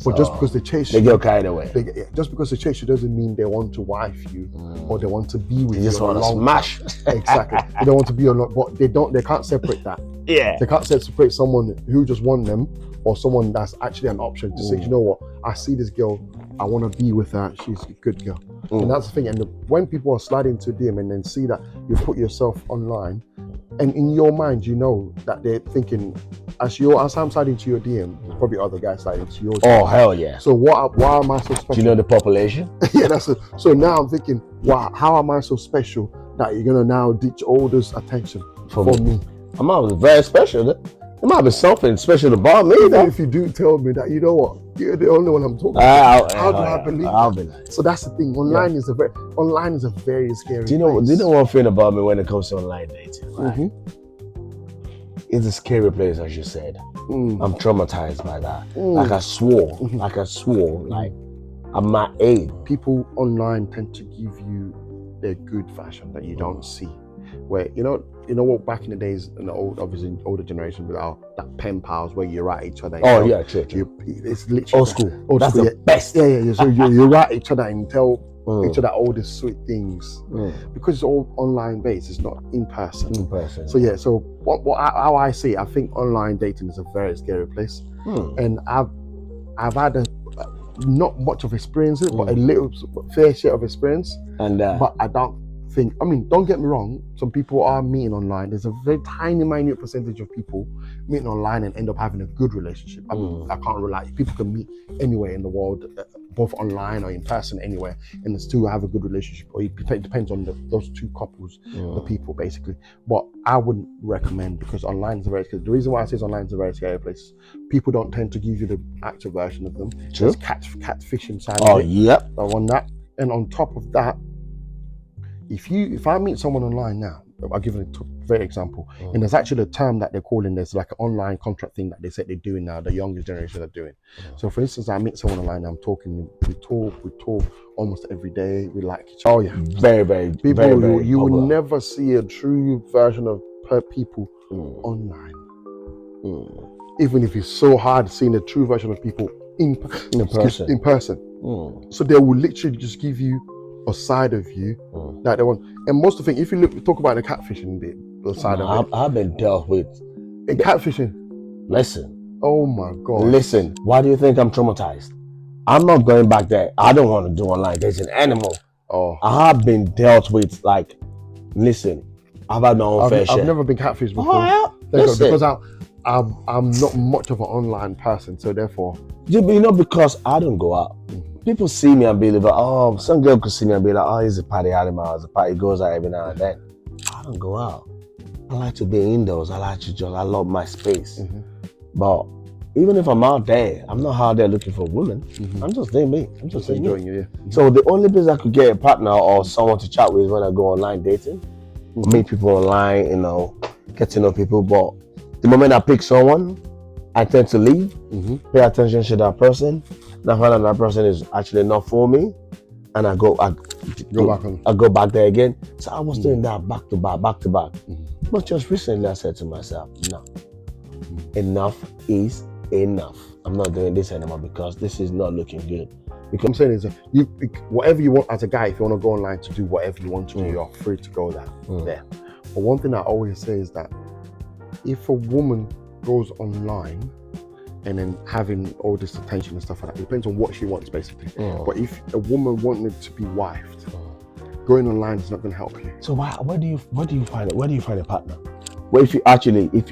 B: But just because they chase you,
A: they get carried away.
B: Just because they chase you doesn't mean they want to wife you or they want to be with you.
A: They just want to smash.
B: Exactly. They don't want to be a lot, but they can't separate that. They can't separate someone who just want them or someone that's actually an option to say, you know what, I see this girl, I want to be with her, she's a good girl. And that's the thing. And when people are sliding to DM and then see that you put yourself online, and in your mind, you know that they're thinking, as I'm sliding to your DM, there's probably other guys sliding to yours.
A: Oh, hell yeah.
B: So why am I so special?
A: Do you know the population?
B: So now I'm thinking, wow, how am I so special that you're going to now ditch all this attention for me?
A: I'm not very special. There might be something special about me.
B: Even if you do tell me that, you know what, you're the only one I'm talking about. How do I believe
A: I'll be like.
B: So that's the thing. Online is a very scary
A: Do you know one thing about me when it comes to online dating? Right? It's a scary place, as you said. I'm traumatized by that. Like I swore, like at my age.
B: People online tend to give you their good fashion that you don't see. Where you know what, back in the days, in the older generation, without that pen pals where you write each other.
A: True.
B: It's literally
A: old school. That's the best.
B: Yeah. So you write each other and tell each other all the sweet things because it's all online based. It's not in person. So so how I see it, I think online dating is a very scary place, and I've had not much of experience, but a little fair share of experience, and but I don't think, don't get me wrong, some people are meeting online. There's a very tiny, minute percentage of people meeting online and end up having a good relationship. I can't rely. People can meet anywhere in the world, both online or in person anywhere, and still have a good relationship. Or it depends on those two couples, the people basically. But I wouldn't recommend, because online is a very scary. The reason why I say online is a very scary place. People don't tend to give you the active version of them. There's catfishing side.
A: Oh, yep.
B: On that, and on top of that, if I meet someone online now, I'll give a great example. And there's actually a term that they're calling, there's like an online contract thing that they said they're doing now, the younger generation are doing. So for instance, I meet someone online, we talk almost every day, we like each other. Oh yeah.
A: Very, very,
B: people,
A: very, very
B: you will never see a true version of people online. Even if it's so hard seeing a true version of people in person. So they will literally just give you a side of you that they want. And most of the thing, if you talk about the catfishing bit, the side of it,
A: I've been dealt with.
B: In catfishing.
A: Listen.
B: Oh my God.
A: Listen. Why do you think I'm traumatized? I'm not going back there. I don't want to do online. There's an animal.
B: Oh.
A: I've been dealt with. Like, listen. I've had my own fair share.
B: I've never been catfished before.
A: Oh, yeah.
B: Because I'm not much of an online person, so therefore.
A: Yeah, but because I don't go out. People see me and be like, oh, some girl could see me and be like, oh, he's a party animal. He's a party, goes out every now and then. I don't go out. I like to be indoors. I love my space. But even if I'm out there, I'm not out there looking for women. I'm just doing me. I'm just enjoying
B: you.
A: So the only place I could get a partner or someone to chat with is when I go online dating. Meet people online, get to know people. But the moment I pick someone, I tend to leave, pay attention to that person. Now I find out that person is actually not for me, and I go back there again. So I was doing that back to back. But just recently I said to myself, no, enough is enough. I'm not doing this anymore because this is not looking good. Because
B: I'm saying is, whatever you want as a guy, if you want to go online to do whatever you want to do, you're free to go there. But one thing I always say is that if a woman goes online and then having all this attention and stuff like that, it depends on what she wants basically. But if a woman wanted to be wifed, going online is not going to help you.
A: So where do you find it? Where do you find a partner? Well, if you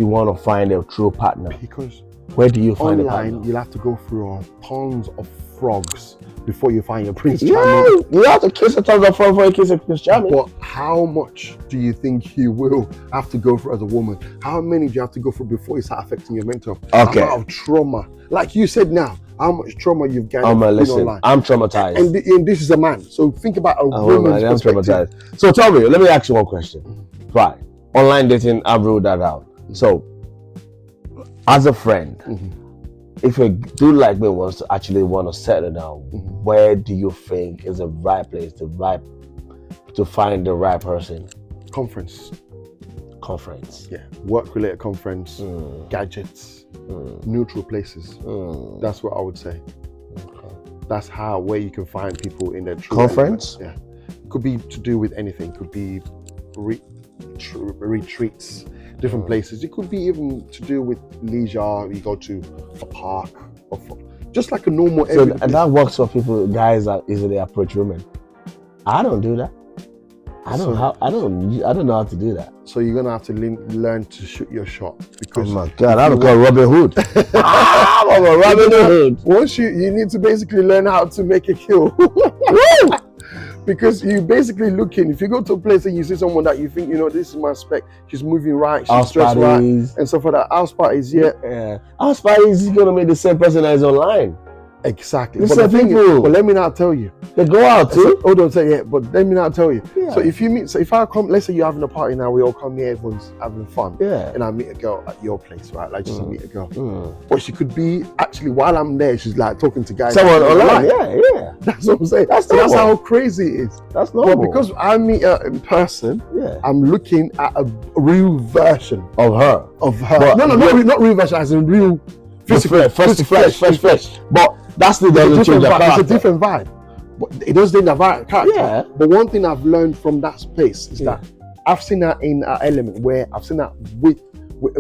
A: want to find a true partner,
B: because
A: where do you find a partner?
B: Online, you'll have to go through tons of frogs before you find your Prince
A: Charming.
B: Yeah,
A: you have to kiss a tons of frogs before you kiss a Prince Charming.
B: But how much do you think you will have to go through as a woman? How many do you have to go through before you start affecting your mental?
A: Okay.
B: Amount of trauma, like you said now, how much trauma you've gained.
A: Listen,
B: online.
A: I'm traumatized.
B: And this is a man. So think about a woman's perspective. I'm
A: traumatized. So tell me, let me ask you one question. Right. Online dating, I've ruled that out. So, as a friend, if a dude like me want to settle down, where do you think is the right place to find the right person?
B: Conference.
A: Yeah.
B: Work-related conference, gadgets, neutral places. That's what I would say. That's where you can find people in their true
A: conference.
B: Element. Yeah. Could be to do with anything. Could be retreats, different places. It could be even to do with leisure. You go to a park, or just like a normal.
A: So and that works for people, guys that easily approach women. I don't do that. I don't know how to do that.
B: So you're gonna have to learn to shoot your shot. Because
A: oh my God, I'm called Robin Hood. I'm a Robin Hood.
B: Once you need to basically learn how to make a kill. Because you basically looking, if you go to a place and you see someone that you think, this is my spec, she's moving right, she's dressed right, and stuff like that. House parties,
A: house parties is gonna make the same person as online.
B: Exactly. But the thing is, let me not tell you.
A: They go out too.
B: But let me not tell you. Yeah. So if I come, let's say you're having a party now, we all come here, everyone's having fun.
A: Yeah.
B: And I meet a girl at your place, right? Like just meet a girl. But she could be actually while I'm there, she's like talking to guys.
A: Someone online. Yeah.
B: That's what I'm saying. That's how crazy it is.
A: That's normal.
B: But because I meet her in person, I'm looking at a real version
A: of her.
B: But, not real version, as in real physical,
A: fresh. But that's the
B: different vibe. It's a different vibe. But it doesn't have that character.
A: Yeah.
B: But one thing I've learned from that place is that I've seen that in an element where I've seen that with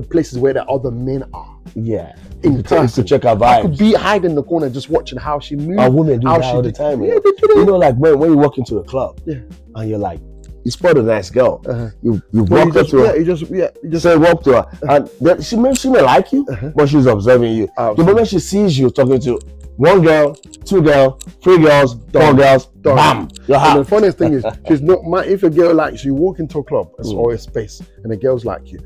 B: places where the other men are.
A: Yeah.
B: In person.
A: To check her vibes.
B: I could be hiding in the corner just watching how she moves.
A: A woman do that all the time.
B: Yeah, they do that.
A: Like when you walk into a club and you're like, you spot a nice girl. You walk up to her. You just say walk to her, and she may like you, but she's observing you. The moment she sees you talking to 1 girl, 2 girls, 3 girls, 4 girls, bam, you're
B: And
A: hot.
B: the funniest thing is, she's not. If a girl likes you, walk into a club or a space, and a girl like you,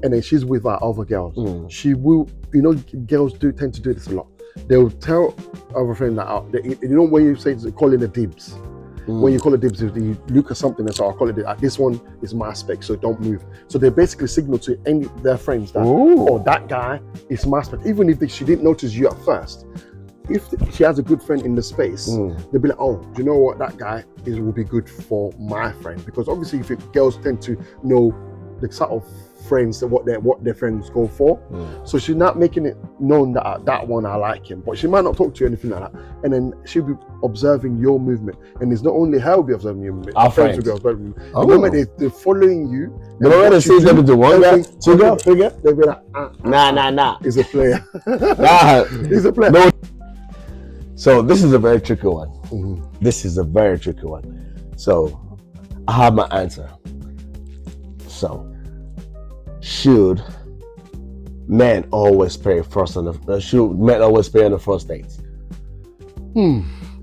B: and then she's with other girls, she will. You know, girls do tend to do this a lot. They'll tell other friends that you know when you say calling it dibs. When you call it dibs, you look at something and say, I'll call it this one is my spec, so don't move. So they basically signal to their friends that, oh, that guy is my spec. Even if she didn't notice you at first, if she has a good friend in the space, they'll be like, oh, do you know what, that guy will be good for my friend. Because obviously if girls tend to know the sort of friends that what their friends go for, so she's not making it known that that one I like him, but she might not talk to you or anything like that, and then she'll be observing your movement, and it's not only her will be observing your movement, our friends will be observing you. The moment they're following you, the moment they see them to 1 girl, 2 girl, 3 girl, they'll be like, nah, he's a player. He's a player. No.
A: So this is a very tricky one. This is a very tricky one. So I have my answer. So should men always pay first on should men always pay on the first date?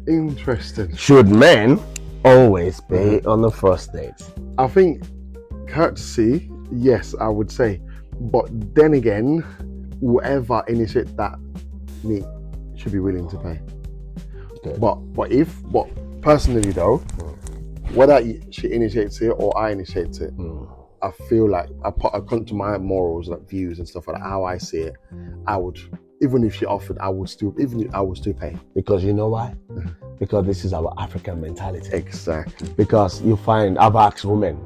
B: Interesting.
A: Should men always pay on the first date?
B: I think courtesy, yes, I would say. But then again, whoever initiates that meet should be willing to pay. Okay. But personally though, whether she initiates it or I initiate it, I feel like I come to my morals, like views and stuff like that, how I see it, I would, even if she offered, I would still pay.
A: Because you know why? Because this is our African mentality.
B: Exactly.
A: Because you find, I've asked women,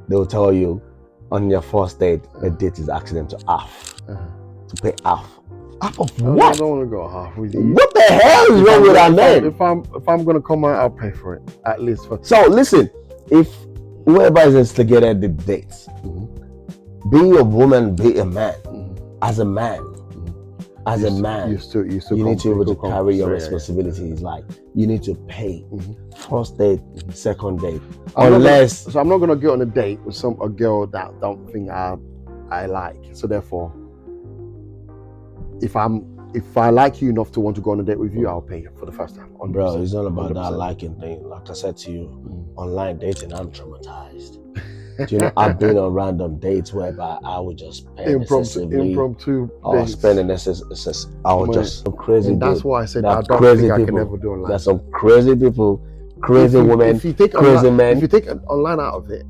A: they'll tell you on your first date, a date is asking them to to pay half. Half of what?
B: I don't want to go half with you.
A: What the hell is wrong with that man?
B: If I'm gonna come out, I'll pay for it, at least for.
A: So listen, if whoever is instigated the dates, be a woman, be a man, as a man, you need to be able to carry your responsibilities. Like you need to pay first date, second date.
B: So I'm not gonna get on a date with a girl that I don't think I like. So therefore, if I like you enough to want to go on a date with you, I'll pay for the first time. 100%.
A: Bro, it's not about 100%. That liking thing. Like I said to you, online dating, I'm traumatized. Do you know, I've been on random dates whereby I would just spend
B: impromptu
A: or spend I would just some crazy.
B: That's why I said I don't think I can never do online.
A: There's some crazy people, crazy women, crazy men.
B: If you take online out of it,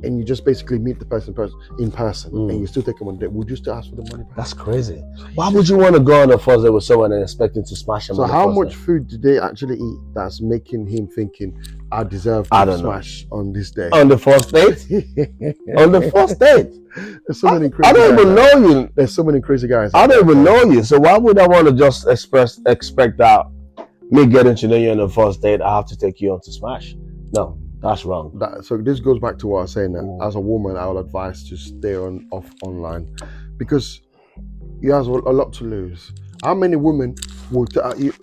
B: and you just basically meet the person in person, and you still take them on a date, would you still ask for the money back?
A: That's crazy. Why would you want to go on a first date with someone and expecting to smash them?
B: So how much food did they actually eat that's making him thinking I deserve to smash on this day?
A: On the first date? On the first date?
B: There's so many crazy
A: I don't even know you.
B: There's so many crazy guys.
A: I don't even know you. So why would I want to just expect that me getting to know you on the first date, I have to take you on to smash? No. That's wrong.
B: So this goes back to what I was saying. That as a woman, I would advise to stay off online, because you have a lot to lose. How many women will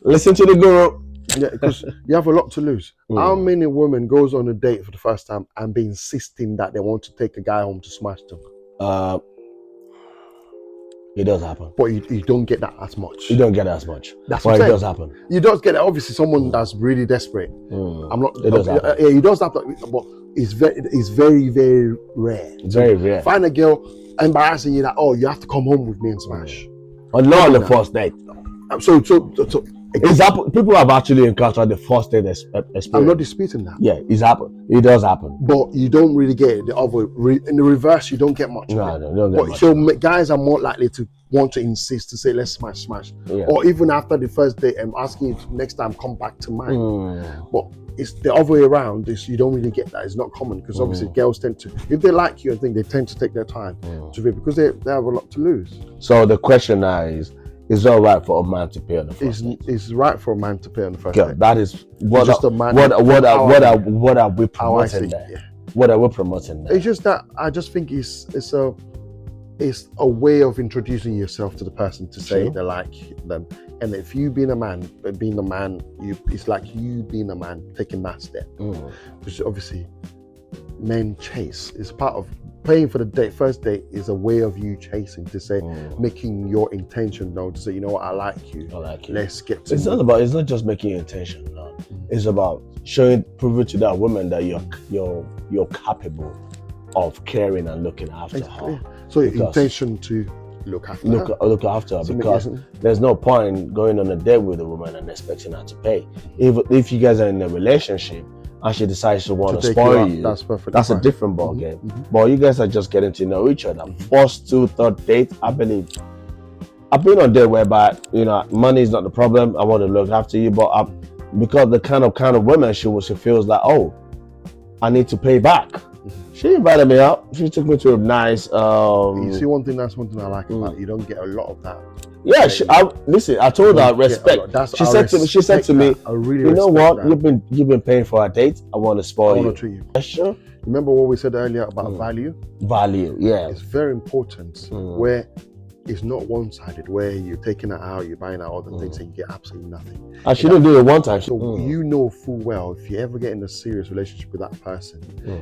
A: listen to the guru?
B: Yeah, because you have a lot to lose. How many women goes on a date for the first time and be insisting that they want to take a guy home to smash them?
A: It does happen.
B: But you don't get that as much.
A: You don't get as much.
B: That's what
A: it does happen.
B: You don't get it. Obviously, someone that's really desperate.
A: It does happen.
B: Yeah, it does happen. But it's very, very rare.
A: It's very rare.
B: Find a girl embarrassing you that, oh, you have to come home with me and smash.
A: Or not on the first date.
B: So
A: people have actually encountered the first date experience.
B: I'm not disputing that.
A: Yeah, it's happened. It does happen.
B: But you don't really get it. In the reverse, you don't get much.
A: No, you don't get much.
B: So guys are more likely to want to insist to say, let's smash. Yeah. Or even after the first date, I'm asking you to next time come back to mine. But it's the other way around. You don't really get that. It's not common, because obviously girls tend to, if they like you, I think they tend to take their time to be, because they have a lot to lose.
A: So the question now is it all right for a man to pay on the first date?
B: It's right for a man to pay on the first date.
A: That is what are we promoting there? Yeah. What are we promoting there?
B: It's just that I just think it's a way of introducing yourself to the person to say they like them. And if you being a man, it's like you being a man taking that step. Because obviously men chase. It's part of paying for the date. First date is a way of you chasing, to say, making your intention known, to say, you know what, I like you. Let's get to
A: it's not just making your intention known. It's about proving to that woman that you're capable of caring and looking after her.
B: So your intention to look after her,
A: because there's no point going on a date with a woman and expecting her to pay. If you guys are in a relationship and she decides to want to spoil you, that's a different ball game. But you guys are just getting to know each other. First, 2, 3rd date, I believe. I've been on a date whereby, money is not the problem. I want to look after you, but because the kind of woman she feels like, oh, I need to pay back. She invited me out. She took me to a nice.
B: You see, that's one thing I like about it. You don't get a lot of that.
A: Yeah, I told her respect. She said to me, you know what? You've been paying for our date. I want to spoil you. I want to treat you. Yeah, sure.
B: Remember what we said earlier about value?
A: Value, yeah.
B: It's very important where it's not one-sided, where you're taking her out, you're buying out all the things and you get absolutely nothing.
A: I shouldn't do it one time.
B: So you know full well, if you ever get in a serious relationship with that person,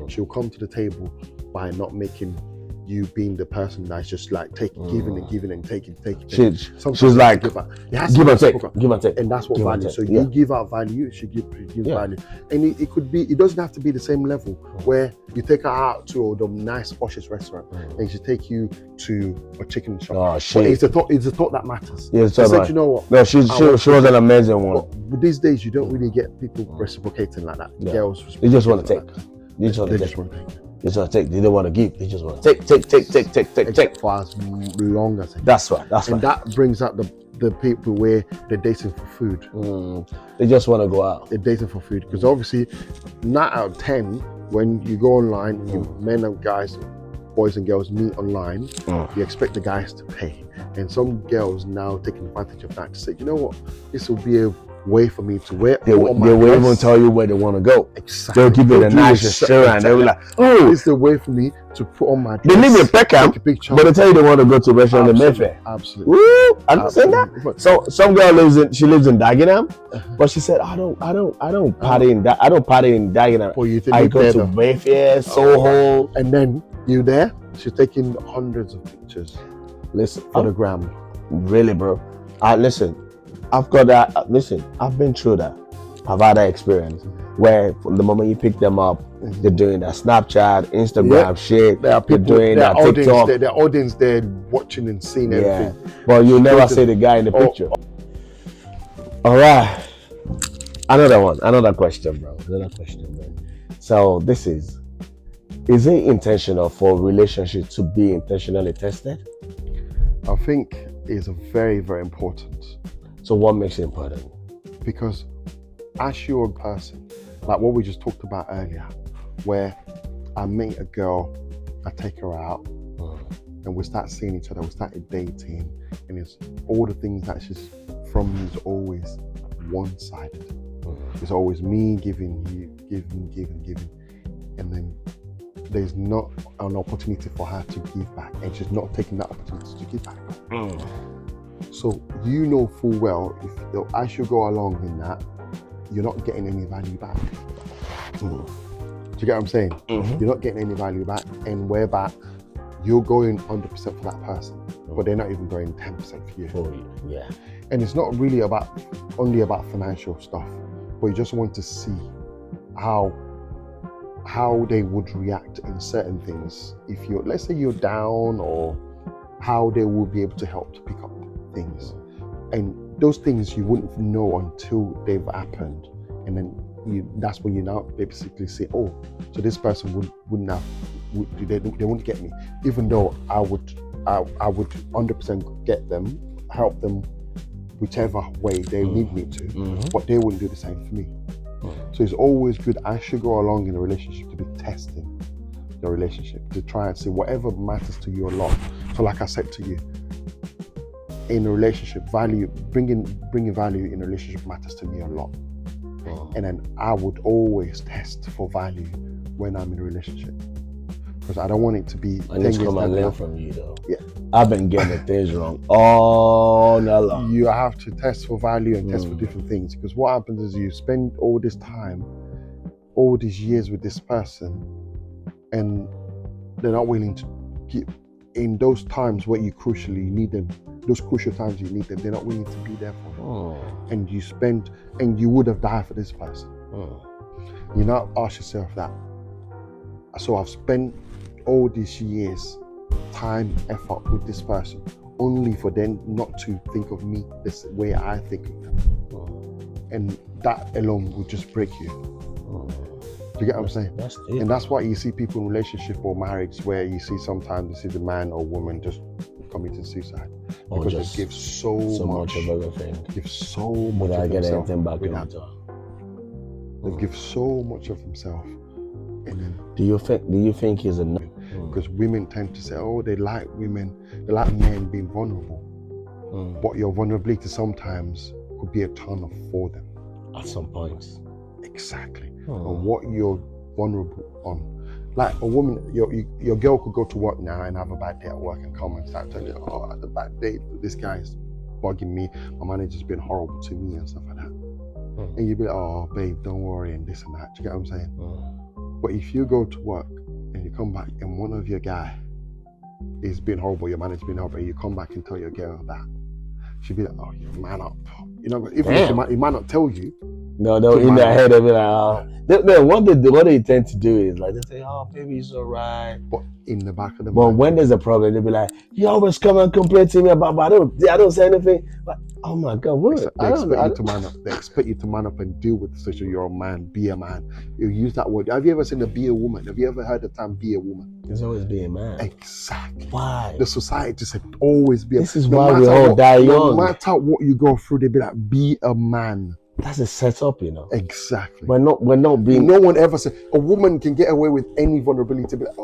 B: she'll come to the table by not making you being the person that's just like giving and taking.
A: She's like, give and take.
B: And that's what value. So you give out value, she gives value. And it could be, it doesn't have to be the same level where you take her out to the nice poshest restaurant and she take you to a chicken shop.
A: Oh shit.
B: But it's the thought that matters.
A: Yeah,
B: she said, you know what?
A: No, she was an amazing one.
B: But these days you don't really get people reciprocating like that.
A: Yeah.
B: Girls,
A: they just want to take. They just want to take. They don't want to give. They just want to take.
B: For as long as
A: that's right.
B: And that brings out the people where they're dating for food.
A: They just want to go out.
B: They're dating for food because obviously 9 out of 10 when you go online, men and guys, boys and girls meet online. You expect the guys to pay, and some girls now taking advantage of that to say, you know what, this will be a way for me to wear. They
A: will even tell you where they want to go.
B: Exactly.
A: They'll give you the nice shirt and they'll be like, oh,
B: this is the way for me to put on my dress.
A: They live in Peckham, but they tell you they want to go to a restaurant in Mayfair.
B: Absolutely.
A: Woo! I'm saying that. So some girl lives in Dagenham, but she said, I don't party in Dagenham.
B: Well, you think
A: I go to Mayfair, Soho,
B: and then you there. She's taking hundreds of pictures.
A: Listen,
B: for the gram.
A: Really, bro. Listen. I've got that. Listen, I've been through that. I've had that experience where from the moment you pick them up, they're doing that Snapchat, Instagram shit.
B: There are people,
A: doing that TikTok.
B: Their audience there watching and seeing everything.
A: But you never see the guy in the picture. All right. Another question, bro. So this is it intentional for a relationship to be intentionally tested?
B: I think it's very, very important.
A: So what makes it important?
B: Because as you're a person, like what we just talked about earlier, where I meet a girl, I take her out, and we start seeing each other, we started dating, and it's all the things that she's from me is always one-sided. It's always me giving, and then there's not an opportunity for her to give back, and she's not taking that opportunity to give back. So you know full well, if as you go along in that, you're not getting any value back. Do you get what I'm saying? You're not getting any value back, and whereby you're going 100% for that person, but they're not even going 10% for you.
A: Yeah.
B: And it's not really only about financial stuff, but you just want to see how they would react in certain things. If let's say you're down, or how they will be able to help to pick up things. And those things you wouldn't know until they've happened. And then that's when you now basically say, oh, so this person they wouldn't get me. Even though I would 100% get them, help them whichever way they need me to, but they wouldn't do the same for me. So it's always good as you go along in a relationship to be testing the relationship, to try and see whatever matters to you a lot. So like I said to you, in a relationship, bringing value in a relationship matters to me a lot. And then I would always test for value when I'm in a relationship, because I don't want it to be.
A: I need to come and learn from you though. Yeah, I've been getting things wrong all night long.
B: You have to test for value and test for different things, because what happens is you spend all this time, all these years with this person, and they're not willing to keep in those times where you crucially need them. Those crucial times you need them, they're not willing to be there for them. And you would have died for this person. You now ask yourself that. So I've spent all these years, time, effort with this person, only for them not to think of me the way I think of them. And that alone will just break you. Do you get what I'm saying?
A: That's deep.
B: And that's why you see people in relationship or marriage where you see sometimes you see the man or woman just committing suicide because they give so much
A: of everything.
B: Give so much
A: Without
B: of
A: getting
B: themselves.
A: anything back in
B: Without-
A: return.
B: They give so much of themselves. And then
A: Do you think is enough?
B: because women tend to say, oh, they like men being vulnerable. But your vulnerability sometimes could be a turn off for them.
A: At some points.
B: Exactly. And what you're vulnerable on. Like a woman, your girl could go to work now and have a bad day at work and come and start telling you, oh, I had a bad day, this guy's bugging me, my manager's been horrible to me and stuff like that. And you'd be like, oh, babe, don't worry, and this and that. Do you get what I'm saying? But if you go to work and you come back and one of your guy is being horrible, your manager's been horrible, and you come back and tell your girl that, she'd be like, oh, you man up. You know, even if he might not tell you.
A: No, in their head they'll be like, oh. What they tend to do is like they say, oh, baby, it's alright.
B: But in the back of the
A: But
B: mind,
A: when there's a problem, they'll be like, you always come and complain to me about, but I don't say anything. But oh my God, what?
B: they expect you to man up and deal with the situation. You're a man, be a man. You use that word. Have you ever seen be a woman? Have you ever heard the term be a woman?
A: It's always be a man.
B: Exactly.
A: Why?
B: The society said always be a man.
A: This is why we all die young.
B: No matter what you go through, they be like, be a man.
A: That's a setup, you know.
B: Exactly.
A: We're not being.
B: No one ever said a woman can get away with any vulnerability. Be like,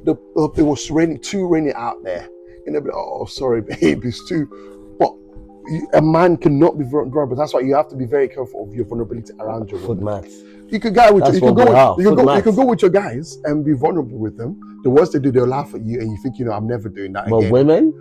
B: it was too rainy out there, and they'll be like, oh, sorry, babe, it's too. But a man cannot be vulnerable. That's why you have to be very careful of your vulnerability around your
A: Foot
B: woman.
A: mats.
B: You can go with your guys and be vulnerable with them. The worst they do, they'll laugh at you, and you think, I'm never doing that again.
A: But women.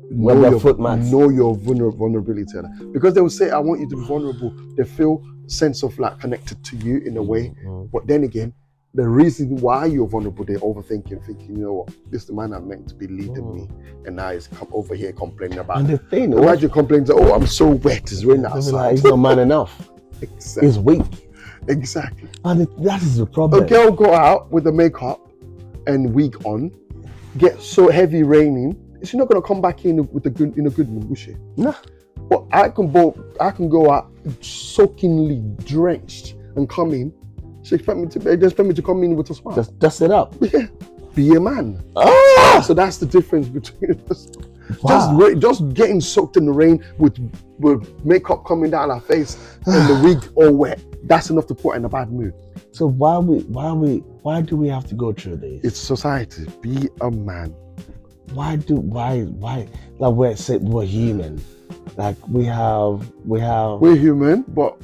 A: Know
B: your vulnerability, because they will say, I want you to be vulnerable. They feel sense of like connected to you in a way. But then again, the reason why you're vulnerable, they're overthinking, thinking, you know what, this is the man I'm meant to be leading me, and now he's come over here complaining about.
A: And the thing,
B: imagine complaining, oh, I'm so wet, it's raining outside.
A: Like, he's not man enough.
B: Exactly.
A: He's weak.
B: Exactly.
A: And that is the problem.
B: A girl go out with the makeup and wig on, get so heavy raining. She's not gonna come back in a good mood, will she?
A: Nah.
B: But I can go out soakingly drenched and come in. They expect me to come in with a smile.
A: Just dust it up.
B: Yeah. Be a man. So that's the difference between us. Wow. Just getting soaked in the rain with makeup coming down our face and the wig all wet. That's enough to put her in a bad mood.
A: So why do we have to go through this?
B: It's society. Be a man.
A: Why like we're human, like we're
B: human, but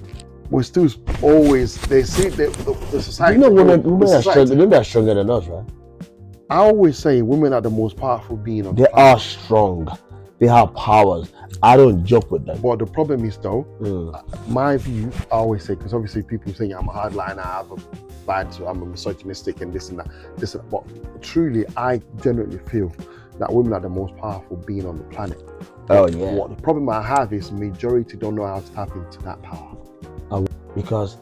B: we're still always, they see the society.
A: You know, women are stronger than us, right?
B: I always say women are the most powerful being on the planet.
A: They are strong, they have powers. I don't joke with them.
B: But the problem is though, my view, I always say, because obviously people say I'm a hardliner, I'm a misogynistic and this and that. But truly, I genuinely feel that women are the most powerful being on the planet.
A: Oh yeah.
B: What the problem I have is majority don't know how to tap into that power.
A: Because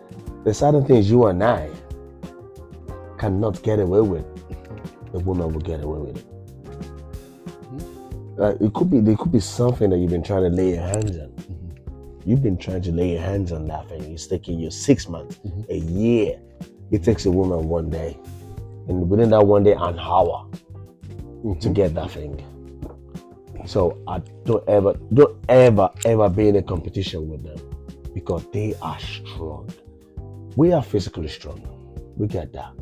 A: the certain things you and I cannot get away with, the woman will get away with it. There could be something that you've been trying to lay your hands on. You've been trying to lay your hands on that thing. It's taking you 6 months, a year. It takes a woman one day, and within that one day, an hour to get that thing. So I don't ever be in a competition with them, because they are strong. We are physically strong. We get that.